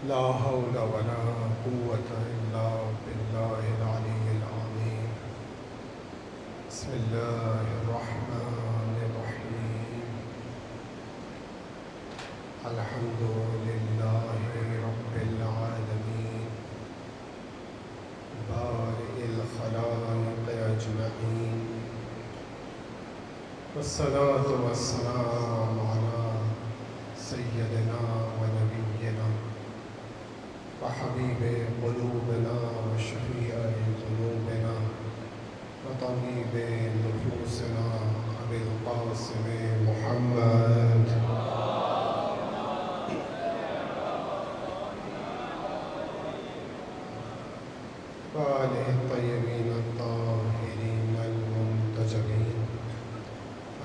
لا حول ولا قوة إلا بالله العلي العظيم. بسم الله الرحمن الرحيم. الحمد لله رب العالمين بارئ الخلائق أجمعين، والصلاة والسلام على سيدنا ونبينا وحبيب قلوبنا وشفيع ذنوبنا وطبيب نفوسنا أبي القاسم محمد وآله الطيبين الطاهرين المنتجبين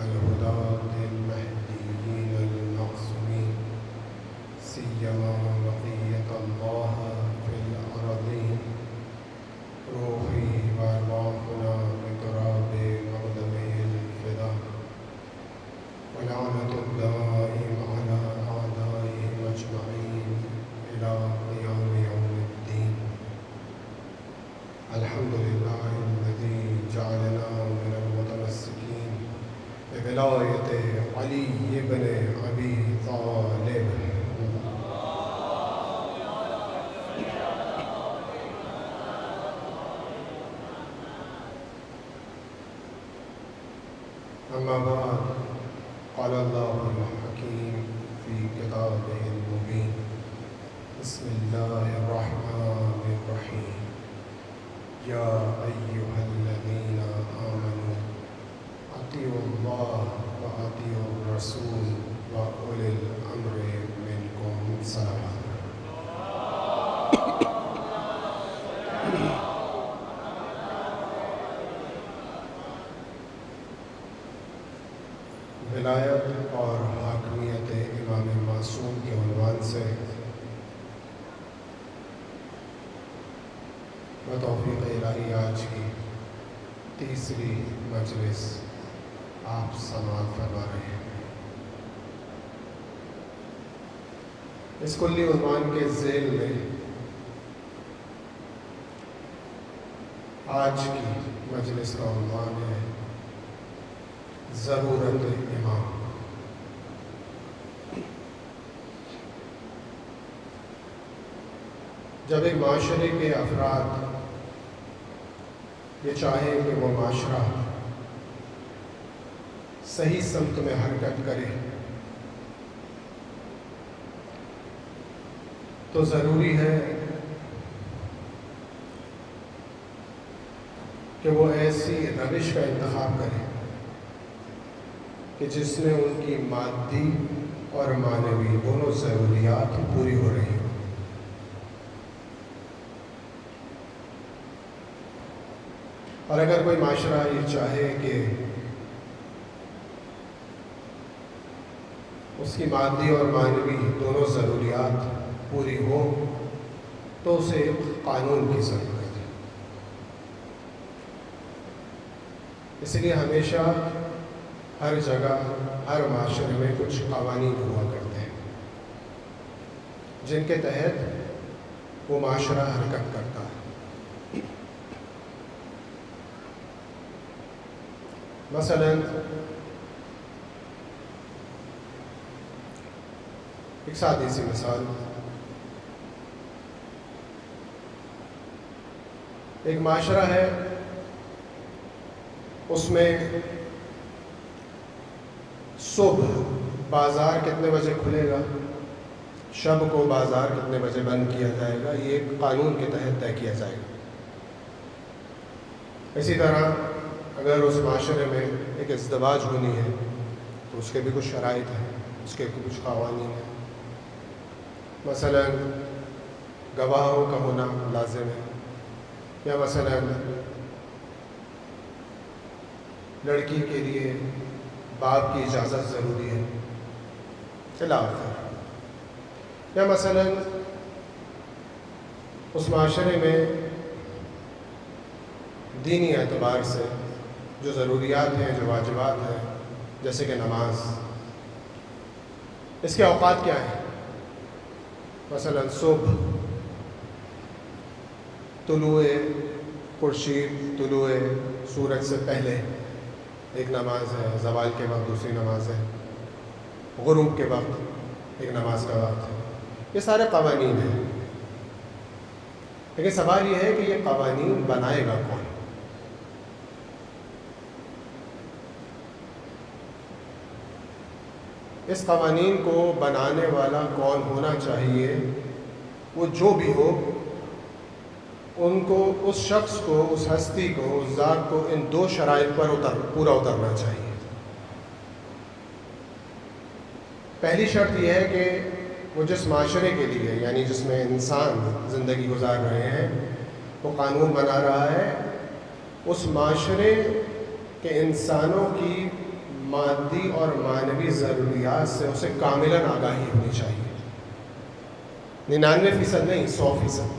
الهداة المهديين المعصومين، سيما بقية الله في الأرضين. روحي وأرواحنا بتراب مقدمه الفداء، ولعنة الدائم على أعدائهم أجمعين إلى قيام يوم الدين. الحمد لله الذي جعلنا من المتمسكين بولاية علي بن أبي طالب. أما بعد، قال الله الحكيم في كتابه المبين. بسم الله الرحمن الرحيم. يا أيها الذين آمنوا أطيعوا الله وأطيعوا الرسول وأولي الأمر منكم. صلوات. ولایت اور حاکمیت امام معصوم کے عنوان سے بتوفیق الہی آج کی تیسری مجلس آپ سماعت فرما رہے ہیں۔ اس کلی عنوان کے ذیل میں آج کی مجلس کا عنوان ہے ضرورت امام۔ جب ایک معاشرے کے افراد یہ چاہے کہ وہ معاشرہ صحیح سمت میں حرکت کرے تو ضروری ہے کہ وہ ایسی روش کا انتخاب کرے کہ جس میں ان کی مادی اور معنوی دونوں ضروریات پوری ہو رہی ہوں۔ اور اگر کوئی معاشرہ یہ چاہے کہ اس کی مادی اور معنوی دونوں ضروریات پوری ہو تو اسے ایک قانون کی ضرورت ہے۔ اس لیے ہمیشہ ہر جگہ ہر معاشرے میں کچھ قوانین ہوا کرتے ہیں جن کے تحت وہ معاشرہ حرکت کرتا ہے۔ مثلا ایک سادی سی مثال، ایک معاشرہ ہے، اس میں صبح بازار کتنے بجے کھلے گا، شب کو بازار کتنے بجے بند کیا جائے گا، یہ ایک قانون کے تحت طے کیا جائے گا۔ اسی طرح اگر اس معاشرے میں ایک ازدواج ہونی ہے تو اس کے بھی کچھ شرائط ہیں، اس کے بھی کچھ قوانین ہیں۔ مثلا گواہوں کا ہونا لازم ہے، یا مثلا لڑکی کے لیے باپ کی اجازت ضروری ہے، یا مثلا اس معاشرے میں دینی اعتبار سے جو ضروریات ہیں، جو واجبات ہیں، جیسے کہ نماز، اس کے اوقات کیا ہیں؟ مثلا صبح طلوع خورشید، طلوع سورج سے پہلے ایک نماز ہے، زوال کے وقت دوسری نماز ہے، غروب کے وقت ایک نماز کا وقت ہے. یہ سارے قوانین ہیں. لیکن سوال یہ ہے کہ یہ قوانین بنائے گا کون؟ اس قوانین کو بنانے والا کون ہونا چاہیے؟ وہ جو بھی ہو، ان کو، اس شخص کو، اس ہستی کو، اس ذات کو ان دو شرائط پر پورا اترنا چاہیے. پہلی شرط یہ ہے کہ وہ جس معاشرے کے لیے، یعنی جس میں انسان زندگی گزار رہے ہیں، وہ قانون بنا رہا ہے، اس معاشرے کے انسانوں کی مادی اور معنوی ضروریات سے اسے کاملاً آگاہی ہونی چاہیے. 99% نہیں، 100%.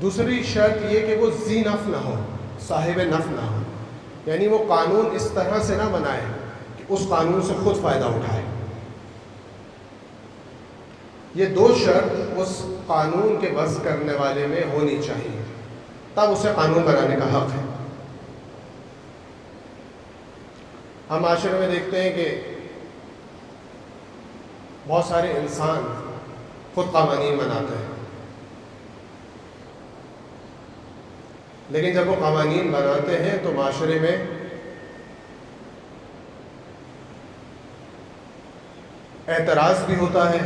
دوسری شرط یہ کہ وہ ذی نفع نہ ہو، صاحب نفع نہ ہو، یعنی وہ قانون اس طرح سے نہ بنائے کہ اس قانون سے خود فائدہ اٹھائے. یہ دو شرط اس قانون کے وضع کرنے والے میں ہونی چاہیے، تب اسے قانون بنانے کا حق ہے. ہم معاشرے میں دیکھتے ہیں کہ بہت سارے انسان خود قوانین بناتے ہیں، لیکن جب وہ قوانین بناتے ہیں تو معاشرے میں اعتراض بھی ہوتا ہے،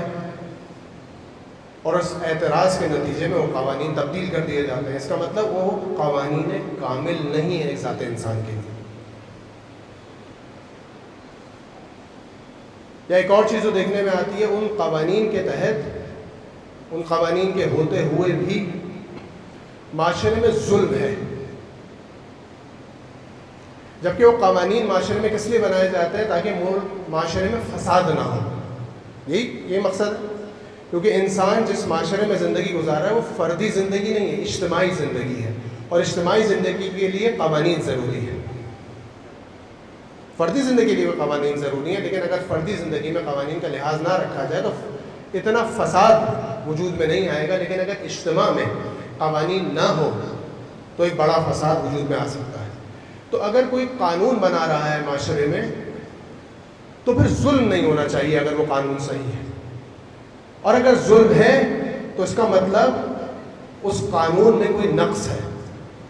اور اس اعتراض کے نتیجے میں وہ قوانین تبدیل کر دیے جاتے ہیں. اس کا مطلب وہ قوانین کامل نہیں ہے ایک ذات انسان کے لیے. یا ایک اور چیز جو دیکھنے میں آتی ہے، ان قوانین کے تحت، ان قوانین کے ہوتے ہوئے بھی معاشرے میں ظلم ہے، جبکہ وہ قوانین معاشرے میں کس لیے بنائے جاتے ہیں؟ تاکہ معاشرے میں فساد نہ ہو. یہی مقصد ہے. کیونکہ انسان جس معاشرے میں زندگی گزار رہا ہے وہ فردی زندگی نہیں ہے، اجتماعی زندگی ہے، اور اجتماعی زندگی کے لیے قوانین ضروری ہے. فردی زندگی کے لیے قوانین ضروری ہیں، لیکن اگر فردی زندگی میں قوانین کا لحاظ نہ رکھا جائے تو اتنا فساد وجود میں نہیں آئے گا. لیکن اگر اجتماع میں قوانین نہ ہو تو ایک بڑا فساد وجود میں آ سکتا ہے. تو اگر کوئی قانون بنا رہا ہے معاشرے میں تو پھر ظلم نہیں ہونا چاہیے اگر وہ قانون صحیح ہے، اور اگر ظلم ہے تو اس کا مطلب اس قانون میں کوئی نقص ہے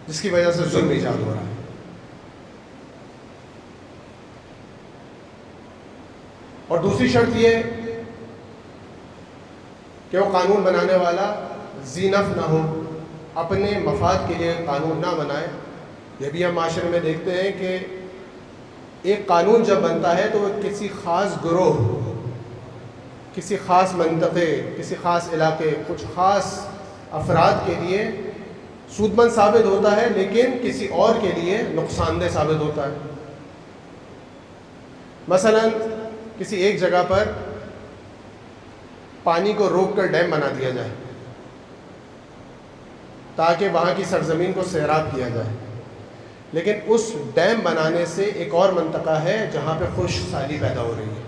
جس کی وجہ سے ظلم ایجاد ہو رہا ہے. اور دوسری شرط یہ کہ وہ قانون بنانے والا ذی نفع نہ ہو، اپنے مفاد کے لیے قانون نہ بنائے. یہ بھی ہم معاشرے میں دیکھتے ہیں کہ ایک قانون جب بنتا ہے تو وہ کسی خاص گروہ، کسی خاص منطقے، کسی خاص علاقے، کچھ خاص افراد کے لیے سود مند ثابت ہوتا ہے، لیکن کسی اور کے لیے نقصان دہ ثابت ہوتا ہے. مثلا کسی ایک جگہ پر پانی کو روک کر ڈیم بنا دیا جائے تاکہ وہاں کی سرزمین کو سیراب کیا جائے، لیکن اس ڈیم بنانے سے ایک اور منطقہ ہے جہاں پہ خشک سالی پیدا ہو رہی ہے.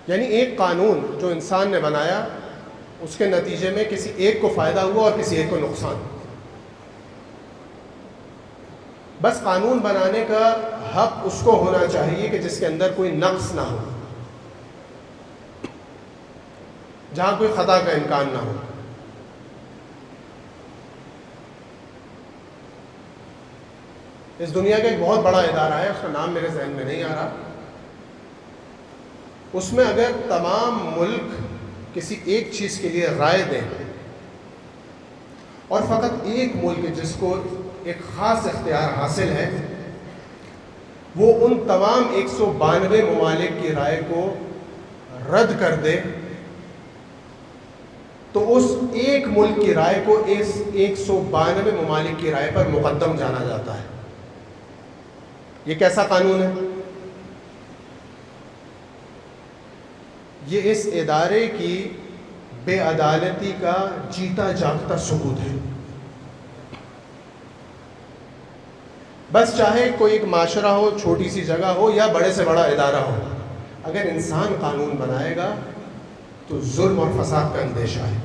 یعنی ایک قانون جو انسان نے بنایا، اس کے نتیجے میں کسی ایک کو فائدہ ہوا اور کسی ایک کو نقصان. بس قانون بنانے کا حق اس کو ہونا چاہیے کہ جس کے اندر کوئی نقص نہ ہو، جہاں کوئی خطا کا امکان نہ ہو. اس دنیا کا ایک بہت بڑا ادارہ ہے، اس کا نام میرے ذہن میں نہیں آ رہا. اس میں اگر تمام ملک کسی ایک چیز کے لیے رائے دیں اور فقط ایک ملک جس کو ایک خاص اختیار حاصل ہے، وہ ان تمام 192 ممالک کی رائے کو رد کر دے، تو اس ایک ملک کی رائے کو اس 192 ممالک کی رائے پر مقدم جانا جاتا ہے. یہ کیسا قانون ہے؟ یہ اس ادارے کی بے عدالتی کا جیتا جاگتا ثبوت ہے. بس چاہے کوئی ایک معاشرہ ہو، چھوٹی سی جگہ ہو، یا بڑے سے بڑا ادارہ ہو، اگر انسان قانون بنائے گا تو ظلم اور فساد کا اندیشہ ہے.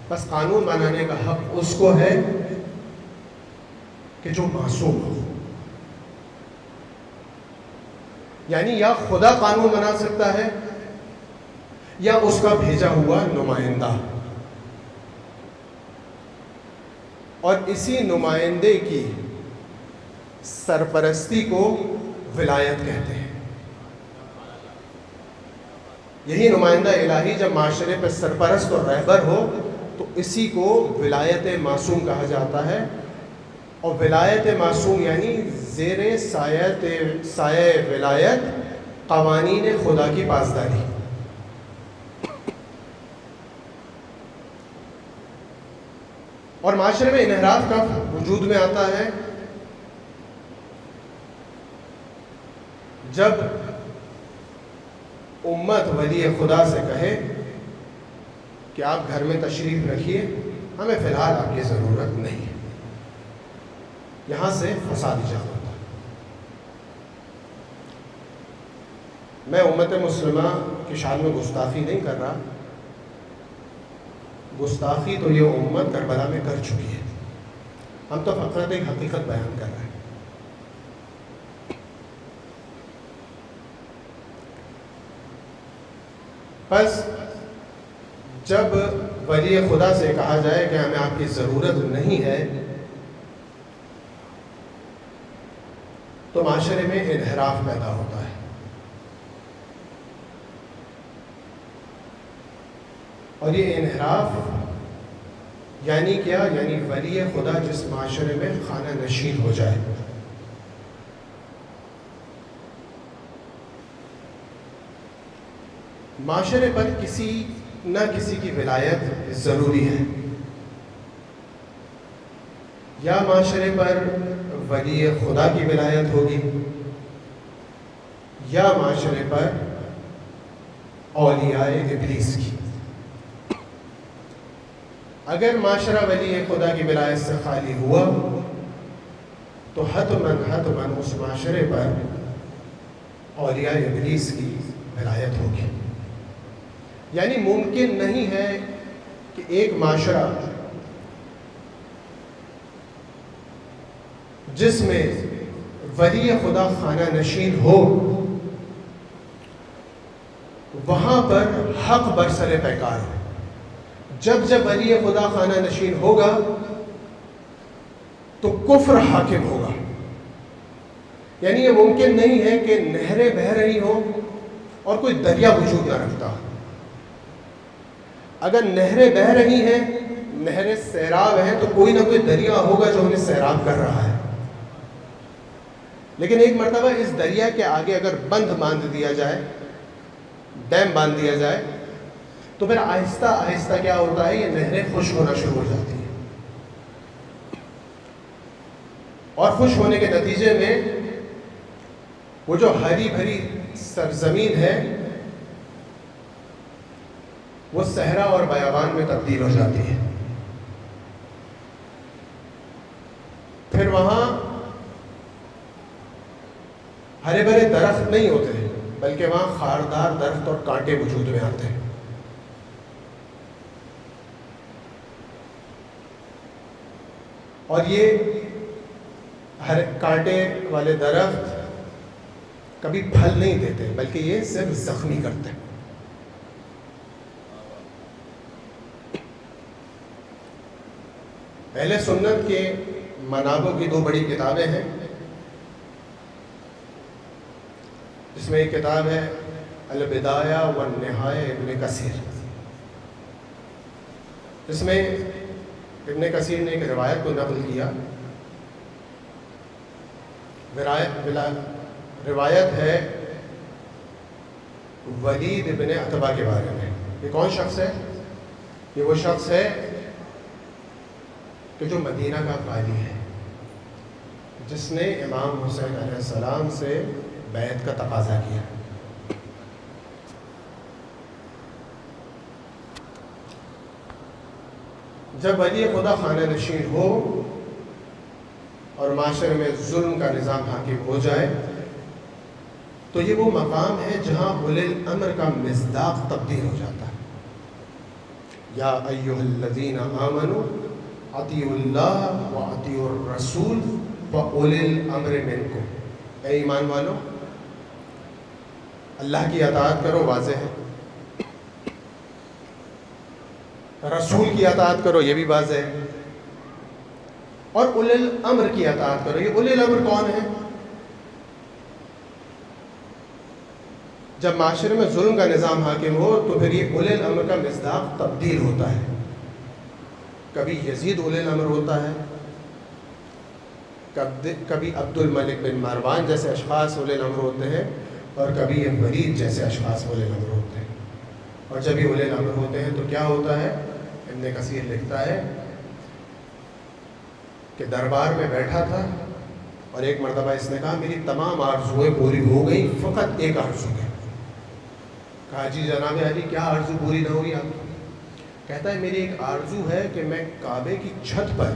بس قانون بنانے کا حق اس کو ہے کہ جو معصوم ہو. یعنی یا خدا قانون بنا سکتا ہے یا اس کا بھیجا ہوا نمائندہ. اور اسی نمائندے کی سرپرستی کو ولایت کہتے ہیں. یہی نمائندہ الہی جب معاشرے پہ سرپرست اور رہبر ہو تو اسی کو ولایت معصوم کہا جاتا ہے. اور ولایت معصوم یعنی زیر سایہ ولایت قوانین خدا کی پاسداری. اور معاشرے میں انحراف کا وجود میں آتا ہے جب امت ولی خدا سے کہے کہ آپ گھر میں تشریف رکھیے، ہمیں فی الحال آپ کی ضرورت نہیں ہے. یہاں سے فساد ایجاد ہوتا ہے. میں امت مسلمہ کی شان میں گستاخی نہیں کر رہا. گستاخی تو یہ امت کربلا میں کر چکی ہے. ہم تو فقط ایک حقیقت بیان کر رہے ہیں. بس جب ولی خدا سے کہا جائے کہ ہمیں آپ کی ضرورت نہیں ہے تو معاشرے میں انحراف پیدا ہوتا ہے. اور یہ انحراف یعنی کیا؟ یعنی ولی خدا جس معاشرے میں خانہ نشین ہو جائے. معاشرے پر کسی نہ کسی کی ولایت ضروری ہے. یا معاشرے پر ولی خدا کی ولایت ہوگی یا معاشرے پر اولیاء ابلیس کی. اگر معاشرہ ولی خدا کی ولایت سے خالی ہوا تو حتماً اس معاشرے پر اولیاء ابلیس کی ولایت ہوگی. یعنی ممکن نہیں ہے کہ ایک معاشرہ جس میں ولی خدا خانہ نشین ہو وہاں پر حق برسر پیکار ہو. جب جب ولی خدا خانہ نشین ہوگا تو کفر حاکم ہوگا. یعنی یہ ممکن نہیں ہے کہ نہریں بہہ رہی ہوں اور کوئی دریا وجود نہ رکھتا ہو. اگر نہریں بہہ رہی ہیں، نہریں سیراب ہیں، تو کوئی نہ کوئی دریا ہوگا جو انہیں سیراب کر رہا ہے. لیکن ایک مرتبہ اس دریا کے آگے اگر بند باندھ دیا جائے، ڈیم باندھ دیا جائے، تو پھر آہستہ آہستہ کیا ہوتا ہے، یہ نہریں خشک ہونا شروع ہو جاتی ہیں. اور خشک ہونے کے نتیجے میں وہ جو ہری بھری سرزمین ہے وہ صحرا اور بیابان میں تبدیل ہو جاتی ہے. پھر وہاں ہرے بھرے درخت نہیں ہوتے بلکہ وہاں خاردار درخت اور کانٹے وجود میں آتے ہیں. اور یہ ہر کانٹے والے درخت کبھی پھل نہیں دیتے بلکہ یہ صرف زخمی کرتے ہیں. اہل سنت کے منابع کی 2 بڑی کتابیں ہیں، جس میں ایک کتاب ہے البدایہ والنہایہ ابن کثیر. اس میں ابن کثیر نے ایک روایت کو نقل کیا. روایت ہے ولید ابن عتبہ کے بارے میں. یہ کون شخص ہے؟ یہ وہ شخص ہے کہ جو مدینہ کا والی ہے، جس نے امام حسین علیہ السلام سے بیعت کا تقاضا کیا. جب ولی خدا خانہ نشین ہو اور معاشرے میں ظلم کا نظام حاکم ہو جائے تو یہ وہ مقام ہے جہاں اولی الامر کا مصداق تبدیل ہو جاتا ہے. یا ایھا الذین آمنوا اطیعوا اللہ واطیعوا الرسول واولی الامر منکم. اے ایمان والو، اللہ کی اطاعت کرو، واضح ہے. رسول کی اطاعت کرو، یہ بھی واضح ہے. اور اولی الامر کی اطاعت کرو. یہ اولی الامر کون ہے؟ جب معاشرے میں ظلم کا نظام حاکم ہو تو پھر یہ اولی الامر کا مصداق تبدیل ہوتا ہے. کبھی یزید اولی الامر ہوتا ہے، کبھی عبد الملک بن مروان جیسے اشخاص اولی الامر ہوتے ہیں، اور کبھی یہ ولید جیسے اشخاص اولی الامر ہوتے ہیں. اور جب یہ اولی الامر ہوتے ہیں تو کیا ہوتا ہے؟ ابن کثیر لکھتا ہے کہ دربار میں بیٹھا تھا اور ایک مرتبہ اس نے کہا میری تمام آرزوئیں پوری ہو گئی، فقط ایک آرزو ہے. کہا جی جناب علی کیا آرزو پوری نہ ہوئی آپ کی؟ کہتا ہے میری ایک آرزو ہے کہ میں کعبے کی چھت پر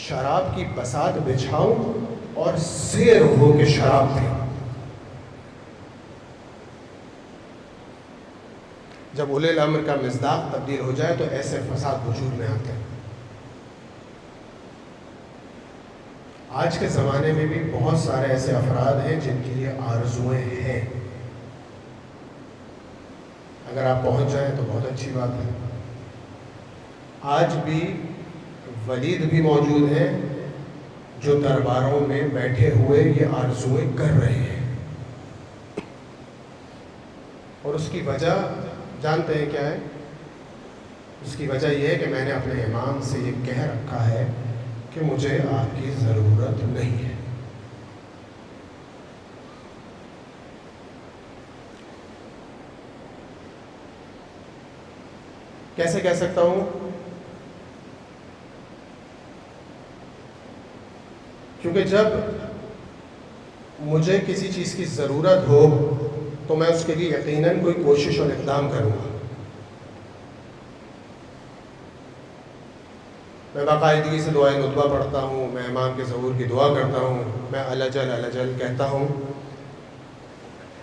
شراب کی بساط بچھاؤں اور سیر ہو کے شراب پی. جب اولی الامر کا مصداق تبدیل ہو جائے تو ایسے فساد وجود میں آتے ہیں. آج کے زمانے میں بھی بہت سارے ایسے افراد ہیں جن کی یہ آرزویں ہیں. اگر آپ پہنچ جائیں تو بہت اچھی بات ہے. آج بھی ولید بھی موجود ہیں جو درباروں میں بیٹھے ہوئے یہ آرزویں کر رہے ہیں. اور اس کی وجہ جانتے ہیں کیا ہے؟ اس کی وجہ یہ ہے کہ میں نے اپنے امام سے یہ کہہ رکھا ہے کہ مجھے آپ کی ضرورت نہیں ہے. کیسے کہہ سکتا ہوں؟ کیونکہ جب مجھے کسی چیز کی ضرورت ہو تو میں اس کے لیے یقیناً کوئی کوشش اور اقدام کروں گا. میں باقاعدگی سے دعائے ندوہ پڑھتا ہوں، میں امام کے ظہور کی دعا کرتا ہوں، میں الجل الجل کہتا ہوں.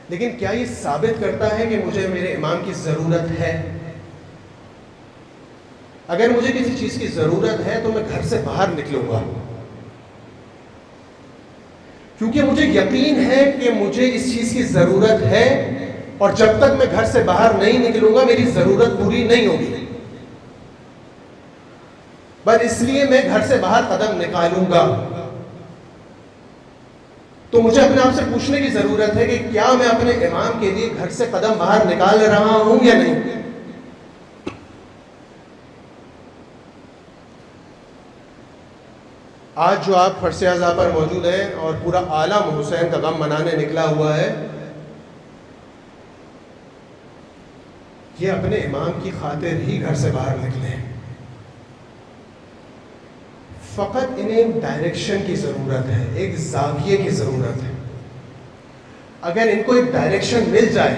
لیکن کیا یہ ثابت کرتا ہے کہ مجھے میرے امام کی ضرورت ہے؟ اگر مجھے کسی چیز کی ضرورت ہے تو میں گھر سے باہر نکلوں گا، کیونکہ مجھے یقین ہے کہ مجھے اس چیز کی ضرورت ہے، اور جب تک میں گھر سے باہر نہیں نکلوں گا میری ضرورت پوری نہیں ہوگی. بس اس لیے میں گھر سے باہر قدم نکالوں گا. تو مجھے اپنے آپ سے پوچھنے کی ضرورت ہے کہ کیا میں اپنے امام کے لیے گھر سے قدم باہر نکال رہا ہوں یا نہیں؟ آج جو آپ فرش اعضاء پر موجود ہیں اور پورا عالم حسین کا غم منانے نکلا ہوا ہے، یہ اپنے امام کی خاطر ہی گھر سے باہر نکلے ہیں. فقط انہیں ایک ڈائریکشن کی ضرورت ہے، ایک زاویے کی ضرورت ہے. اگر ان کو ایک ڈائریکشن مل جائے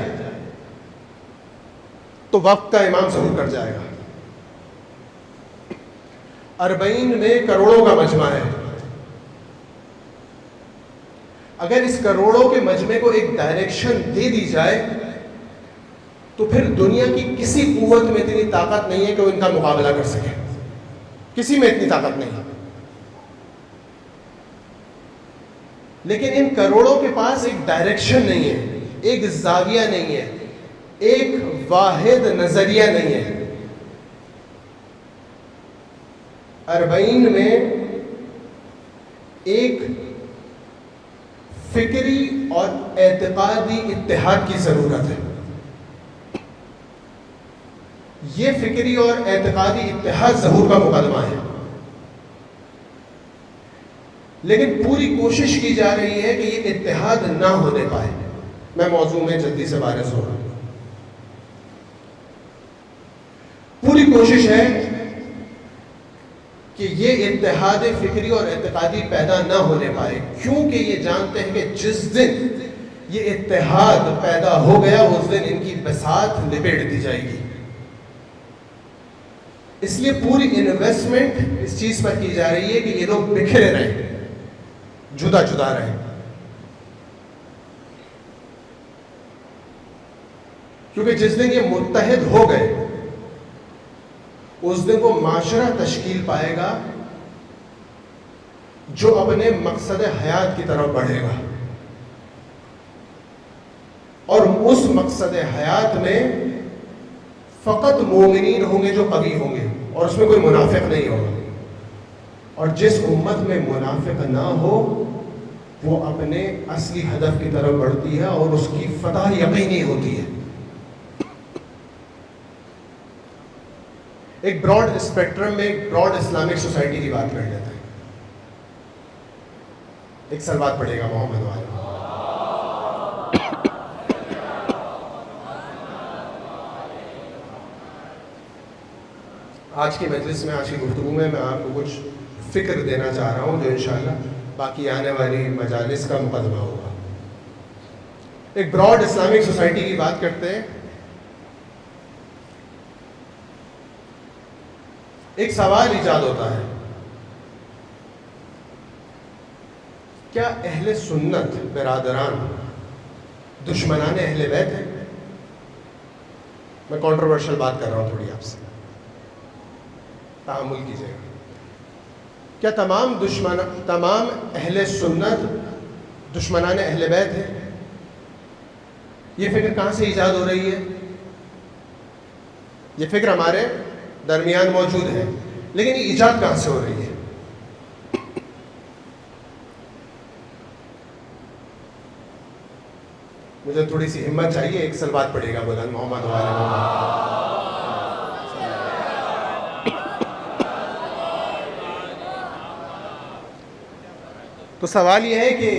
تو وقت کا امام ضرور کر جائے گا. 40 میں کروڑوں کا مجمع ہے. اگر اس کروڑوں کے مجمع کو ایک ڈائریکشن دے دی جائے تو پھر دنیا کی کسی قوت میں اتنی طاقت نہیں ہے کہ وہ ان کا مقابلہ کر سکے. کسی میں اتنی طاقت نہیں. لیکن ان کروڑوں کے پاس ایک ڈائریکشن نہیں ہے، ایک زاویہ نہیں ہے، ایک واحد نظریہ نہیں ہے. 40 میں ایک فکری اور اعتقادی اتحاد کی ضرورت ہے. یہ فکری اور اعتقادی اتحاد ظہور کا مقدمہ ہے، لیکن پوری کوشش کی جا رہی ہے کہ یہ اتحاد نہ ہونے پائے. میں موضوع میں جلدی سے وارث ہو رہا ہوں. پوری کوشش ہے کہ یہ اتحاد فکری اور اعتقادی پیدا نہ ہونے پائے، کیونکہ یہ جانتے ہیں کہ جس دن یہ اتحاد پیدا ہو گیا اس دن ان کی بساط لپیٹ دی جائے گی. اس لیے پوری انویسٹمنٹ اس چیز پر کی جا رہی ہے کہ یہ لوگ بکھرے رہیں، جدا جدا رہیں. کیونکہ جس دن یہ متحد ہو گئے اس دن وہ معاشرہ تشکیل پائے گا جو اپنے مقصد حیات کی طرف بڑھے گا، اور اس مقصد حیات میں فقط مومنین ہوں گے جو قوی ہوں گے، اور اس میں کوئی منافق نہیں ہوگا۔ اور جس امت میں منافق نہ ہو وہ اپنے اصلی ہدف کی طرف بڑھتی ہے اور اس کی فتح یقینی ہوتی ہے۔ ایک براڈ اسپیکٹرم میں ایک براڈ اسلامک سوسائٹی کی بات کر لیتے ہیں۔ ایک سلوات پڑھے گا محمد والے۔ آج کی مجلس میں، آج کی گفتگو میں آپ کو کچھ فکر دینا چاہ رہا ہوں جو انشاءاللہ باقی آنے والی مجالس کا مقدمہ ہوگا۔ ایک براڈ اسلامک سوسائٹی کی بات کرتے ہیں۔ ایک سوال ایجاد ہوتا ہے، کیا اہل سنت برادران دشمنان اہل بیت ہیں؟ میں کنٹروورشل بات کر رہا ہوں تھوڑی، آپ سے تحمل کیجیے گا۔ کیا تمام اہل سنت دشمنان اہل بیت ہیں؟ یہ فکر کہاں سے ایجاد ہو رہی ہے؟ یہ فکر ہمارے درمیان موجود ہے، لیکن یہ ایجاد کہاں سے ہو رہی ہے؟ مجھے تھوڑی سی ہمت چاہیے، ایک سلوات پڑے گا بلند محمد والے محمد۔ تو سوال یہ ہے کہ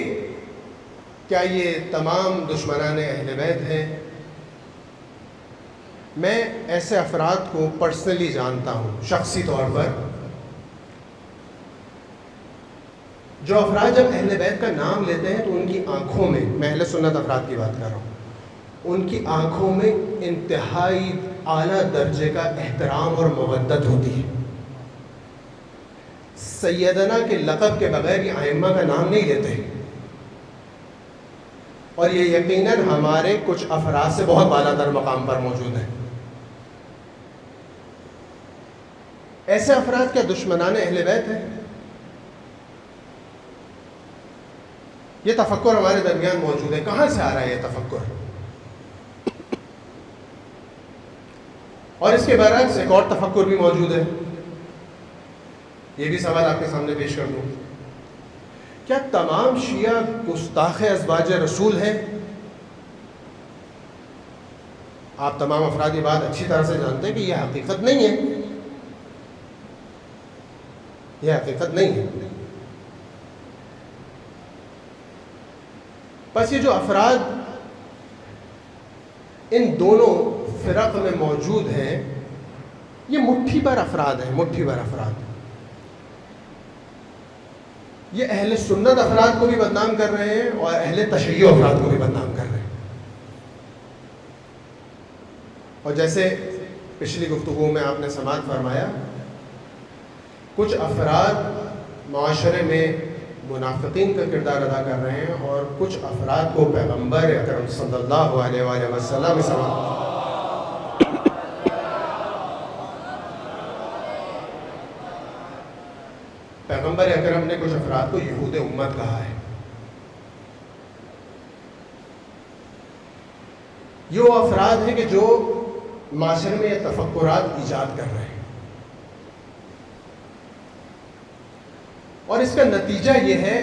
کیا یہ تمام دشمنان اہل بیت ہیں؟ میں ایسے افراد کو پرسنلی جانتا ہوں، شخصی طور پر، جو افراد جب اہل بیت کا نام لیتے ہیں تو ان کی آنکھوں میں، میں اہل سنت افراد کی بات کر رہا ہوں، ان کی آنکھوں میں انتہائی اعلیٰ درجے کا احترام اور مودت ہوتی ہے۔ سیدنا کے لقب کے بغیر یہ ائمہ کا نام نہیں لیتے، اور یہ یقیناً ہمارے کچھ افراد سے بہت بالا تر مقام پر موجود ہیں۔ ایسے افراد کیا دشمنان اہل بیت ہیں؟ یہ تفکر ہمارے درمیان موجود ہے۔ کہاں سے آ رہا ہے یہ تفکر؟ اور اس کے برعکس ایک اور تفکر بھی موجود ہے، یہ بھی سوال آپ کے سامنے پیش کر دوں۔ کیا تمام شیعہ گستاخ ازواج رسول ہیں؟ آپ تمام افراد یہ بات اچھی طرح سے جانتے ہیں کہ یہ حقیقت نہیں ہے، یہ حقیقت نہیں ہے۔ بس یہ جو افراد ان دونوں فرق میں موجود ہیں، یہ مٹھی بھر افراد ہیں، مٹھی بھر افراد۔ یہ اہل سنت افراد کو بھی بدنام کر رہے ہیں اور اہل تشیع افراد کو بھی بدنام کر رہے ہیں۔ اور جیسے پچھلی گفتگو میں آپ نے سماعت فرمایا، کچھ افراد معاشرے میں منافقین کا کردار ادا کر رہے ہیں اور کچھ افراد کو پیغمبر اکرم صلی اللہ علیہ وآلہ وسلم پیغمبر اکرم نے کچھ افراد کو یہود امت کہا ہے۔ یہ وہ افراد ہیں کہ جو معاشرے میں یہ تفکرات ایجاد کر رہے ہیں، اور اس کا نتیجہ یہ ہے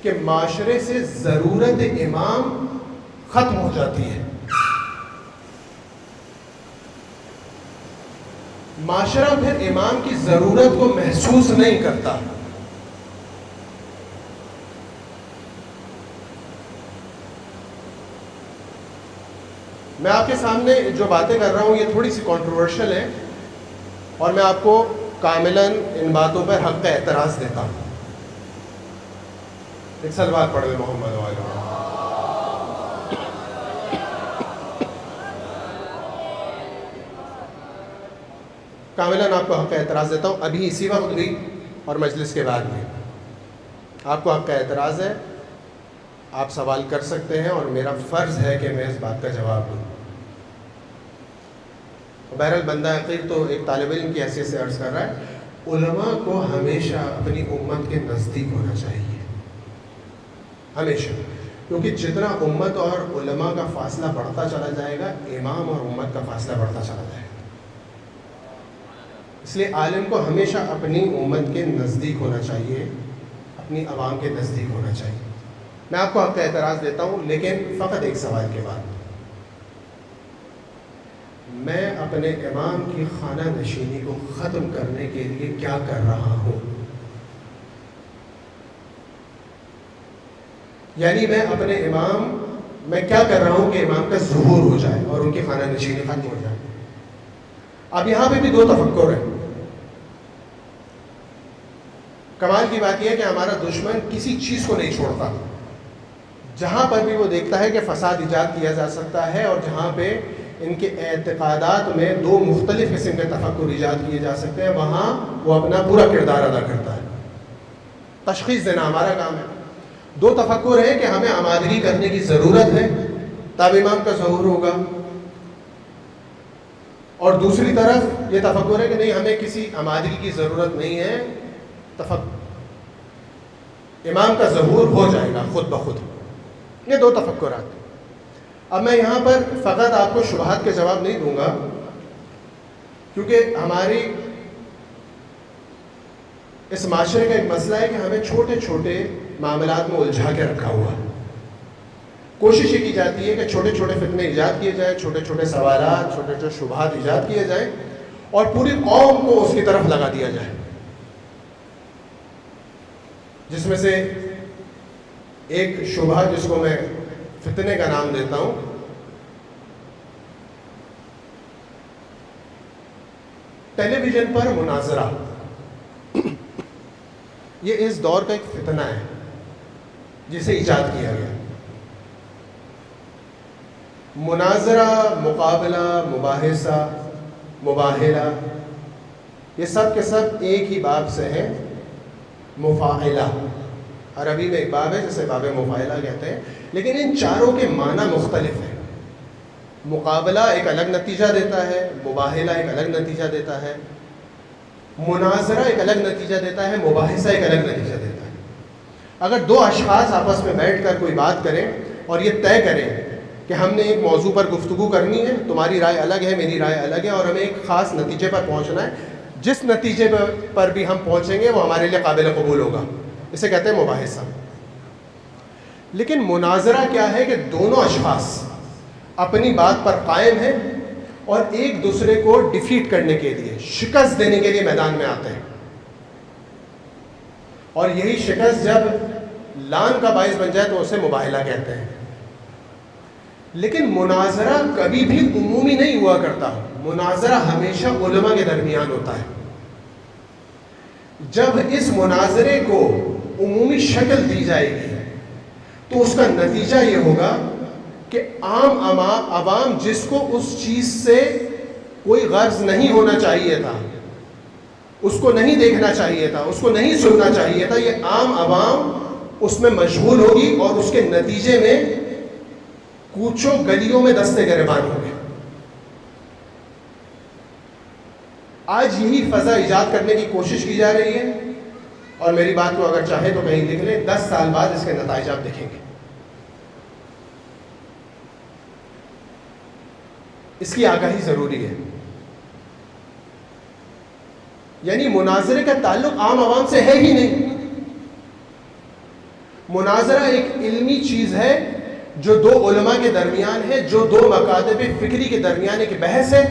کہ معاشرے سے ضرورت امام ختم ہو جاتی ہے۔ معاشرہ پھر امام کی ضرورت کو محسوس نہیں کرتا۔ میں آپ کے سامنے جو باتیں کر رہا ہوں یہ تھوڑی سی کنٹروورشل ہے، اور میں آپ کو کاملاً ان باتوں پر حق اعتراض دیتا ہوں۔ ایک سلوات پڑھ لیں محمد والے۔ کاملاً آپ کو حق اعتراض دیتا ہوں، ابھی اسی وقت بھی اور مجلس کے بعد بھی آپ کو حق اعتراض ہے، آپ سوال کر سکتے ہیں اور میرا فرض ہے کہ میں اس بات کا جواب دوں۔ بہرحال بندہ حقیق تو ایک طالب علم کی حیثیت سے عرض کر رہا ہے، علماء کو ہمیشہ اپنی امت کے نزدیک ہونا چاہیے، ہمیشہ، کیونکہ جتنا امت اور علماء کا فاصلہ بڑھتا چلا جائے گا، امام اور امت کا فاصلہ بڑھتا چلا جائے گا۔ اس لیے عالم کو ہمیشہ اپنی امت کے نزدیک ہونا چاہیے، اپنی عوام کے نزدیک ہونا چاہیے۔ میں آپ کو حق کا اعتراض دیتا ہوں، لیکن فقط ایک سوال کے بعد، میں اپنے امام کی خانہ نشینی کو ختم کرنے کے لیے کیا کر رہا ہوں؟ یعنی میں کیا کر رہا ہوں کہ امام کا ظہور ہو جائے اور ان کی خانہ نشینی ختم ہو جائے؟ اب یہاں پہ بھی دو تفکر ہیں۔ کمال کی بات یہ ہے کہ ہمارا دشمن کسی چیز کو نہیں چھوڑتا، جہاں پر بھی وہ دیکھتا ہے کہ فساد ایجاد کیا جا سکتا ہے اور جہاں پہ ان کے اعتقادات میں دو مختلف قسم کے تفکر ایجاد کیے جا سکتے ہیں، وہاں وہ اپنا پورا کردار ادا کرتا ہے۔ تشخیص دینا ہمارا کام ہے۔ دو تفکر ہے کہ ہمیں آمادگی کرنے کی ضرورت ہے تب امام کا ظہور ہوگا، اور دوسری طرف یہ تفکر ہے کہ نہیں، ہمیں کسی آمادگی کی ضرورت نہیں ہے، امام کا ظہور ہو جائے گا خود بخود۔ یہ دو تفکرات۔ اب میں یہاں پر فقط آپ کو شبہات کے جواب نہیں دوں گا، کیونکہ ہماری اس معاشرے کا ایک مسئلہ ہے کہ ہمیں چھوٹے چھوٹے معاملات میں الجھا کے رکھا ہوا ہے۔ کوشش یہ کی جاتی ہے کہ چھوٹے چھوٹے فتنے ایجاد کیے جائیں، چھوٹے چھوٹے سوالات، چھوٹے چھوٹے شبہات ایجاد کیے جائیں اور پوری قوم کو اس کی طرف لگا دیا جائے، جس میں سے ایک شبہ جس کو میں فتنے کا نام دیتا ہوں، ٹیلی ویژن پر مناظرہ، یہ اس دور کا ایک فتنہ ہے جسے ایجاد کیا گیا۔ مناظرہ، مقابلہ، مباحثہ، مباہلہ، یہ سب کے سب ایک ہی باب سے ہیں، مفاعلہ۔ عربی میں ایک باب ہے جسے باب مفاعلہ کہتے ہیں، لیکن ان چاروں کے معنی مختلف ہیں۔ مقابلہ ایک الگ نتیجہ دیتا ہے، مباہلہ ایک الگ نتیجہ دیتا ہے، مناظرہ ایک الگ نتیجہ دیتا ہے، مباحثہ ایک الگ نتیجہ دیتا ہے۔ اگر دو اشخاص آپس میں بیٹھ کر کوئی بات کریں اور یہ طے کریں کہ ہم نے ایک موضوع پر گفتگو کرنی ہے، تمہاری رائے الگ ہے، میری رائے الگ ہے، اور ہمیں ایک خاص نتیجے پر پہنچنا ہے، جس نتیجے پر بھی ہم پہنچیں گے وہ ہمارے لیے قابل قبول ہوگا، اسے کہتے ہیں مباحثہ۔ لیکن مناظرہ کیا ہے کہ دونوں اشخاص اپنی بات پر قائم ہیں اور ایک دوسرے کو ڈیفیٹ کرنے کے لیے، شکست دینے کے لیے میدان میں آتے ہیں، اور یہی شکست جب لان کا باعث بن جائے تو اسے مباہلہ کہتے ہیں۔ لیکن مناظرہ کبھی بھی عمومی نہیں ہوا کرتا، مناظرہ ہمیشہ علماء کے درمیان ہوتا ہے۔ جب اس مناظرے کو عمومی شکل دی جائے گی تو اس کا نتیجہ یہ ہوگا کہ عوام جس کو اس چیز سے کوئی غرض نہیں ہونا چاہیے تھا، اس کو نہیں دیکھنا چاہیے تھا، اس کو نہیں سننا چاہیے تھا، یہ عام عوام اس میں مشغول ہوگی اور اس کے نتیجے میں کوچوں گلیوں میں دستے گریبان ہوں گے۔ آج یہی فضا ایجاد کرنے کی کوشش کی جا رہی ہے، اور میری بات کو اگر چاہے تو کہیں لکھ لیں، 10 سال بعد اس کے نتائج آپ دیکھیں گے۔ اس کی آگاہی ضروری ہے۔ یعنی مناظرے کا تعلق عام عوام سے ہے ہی نہیں۔ مناظرہ ایک علمی چیز ہے جو دو علماء کے درمیان ہے، جو دو مکاتب فکری کے درمیان ایک بحث ہے،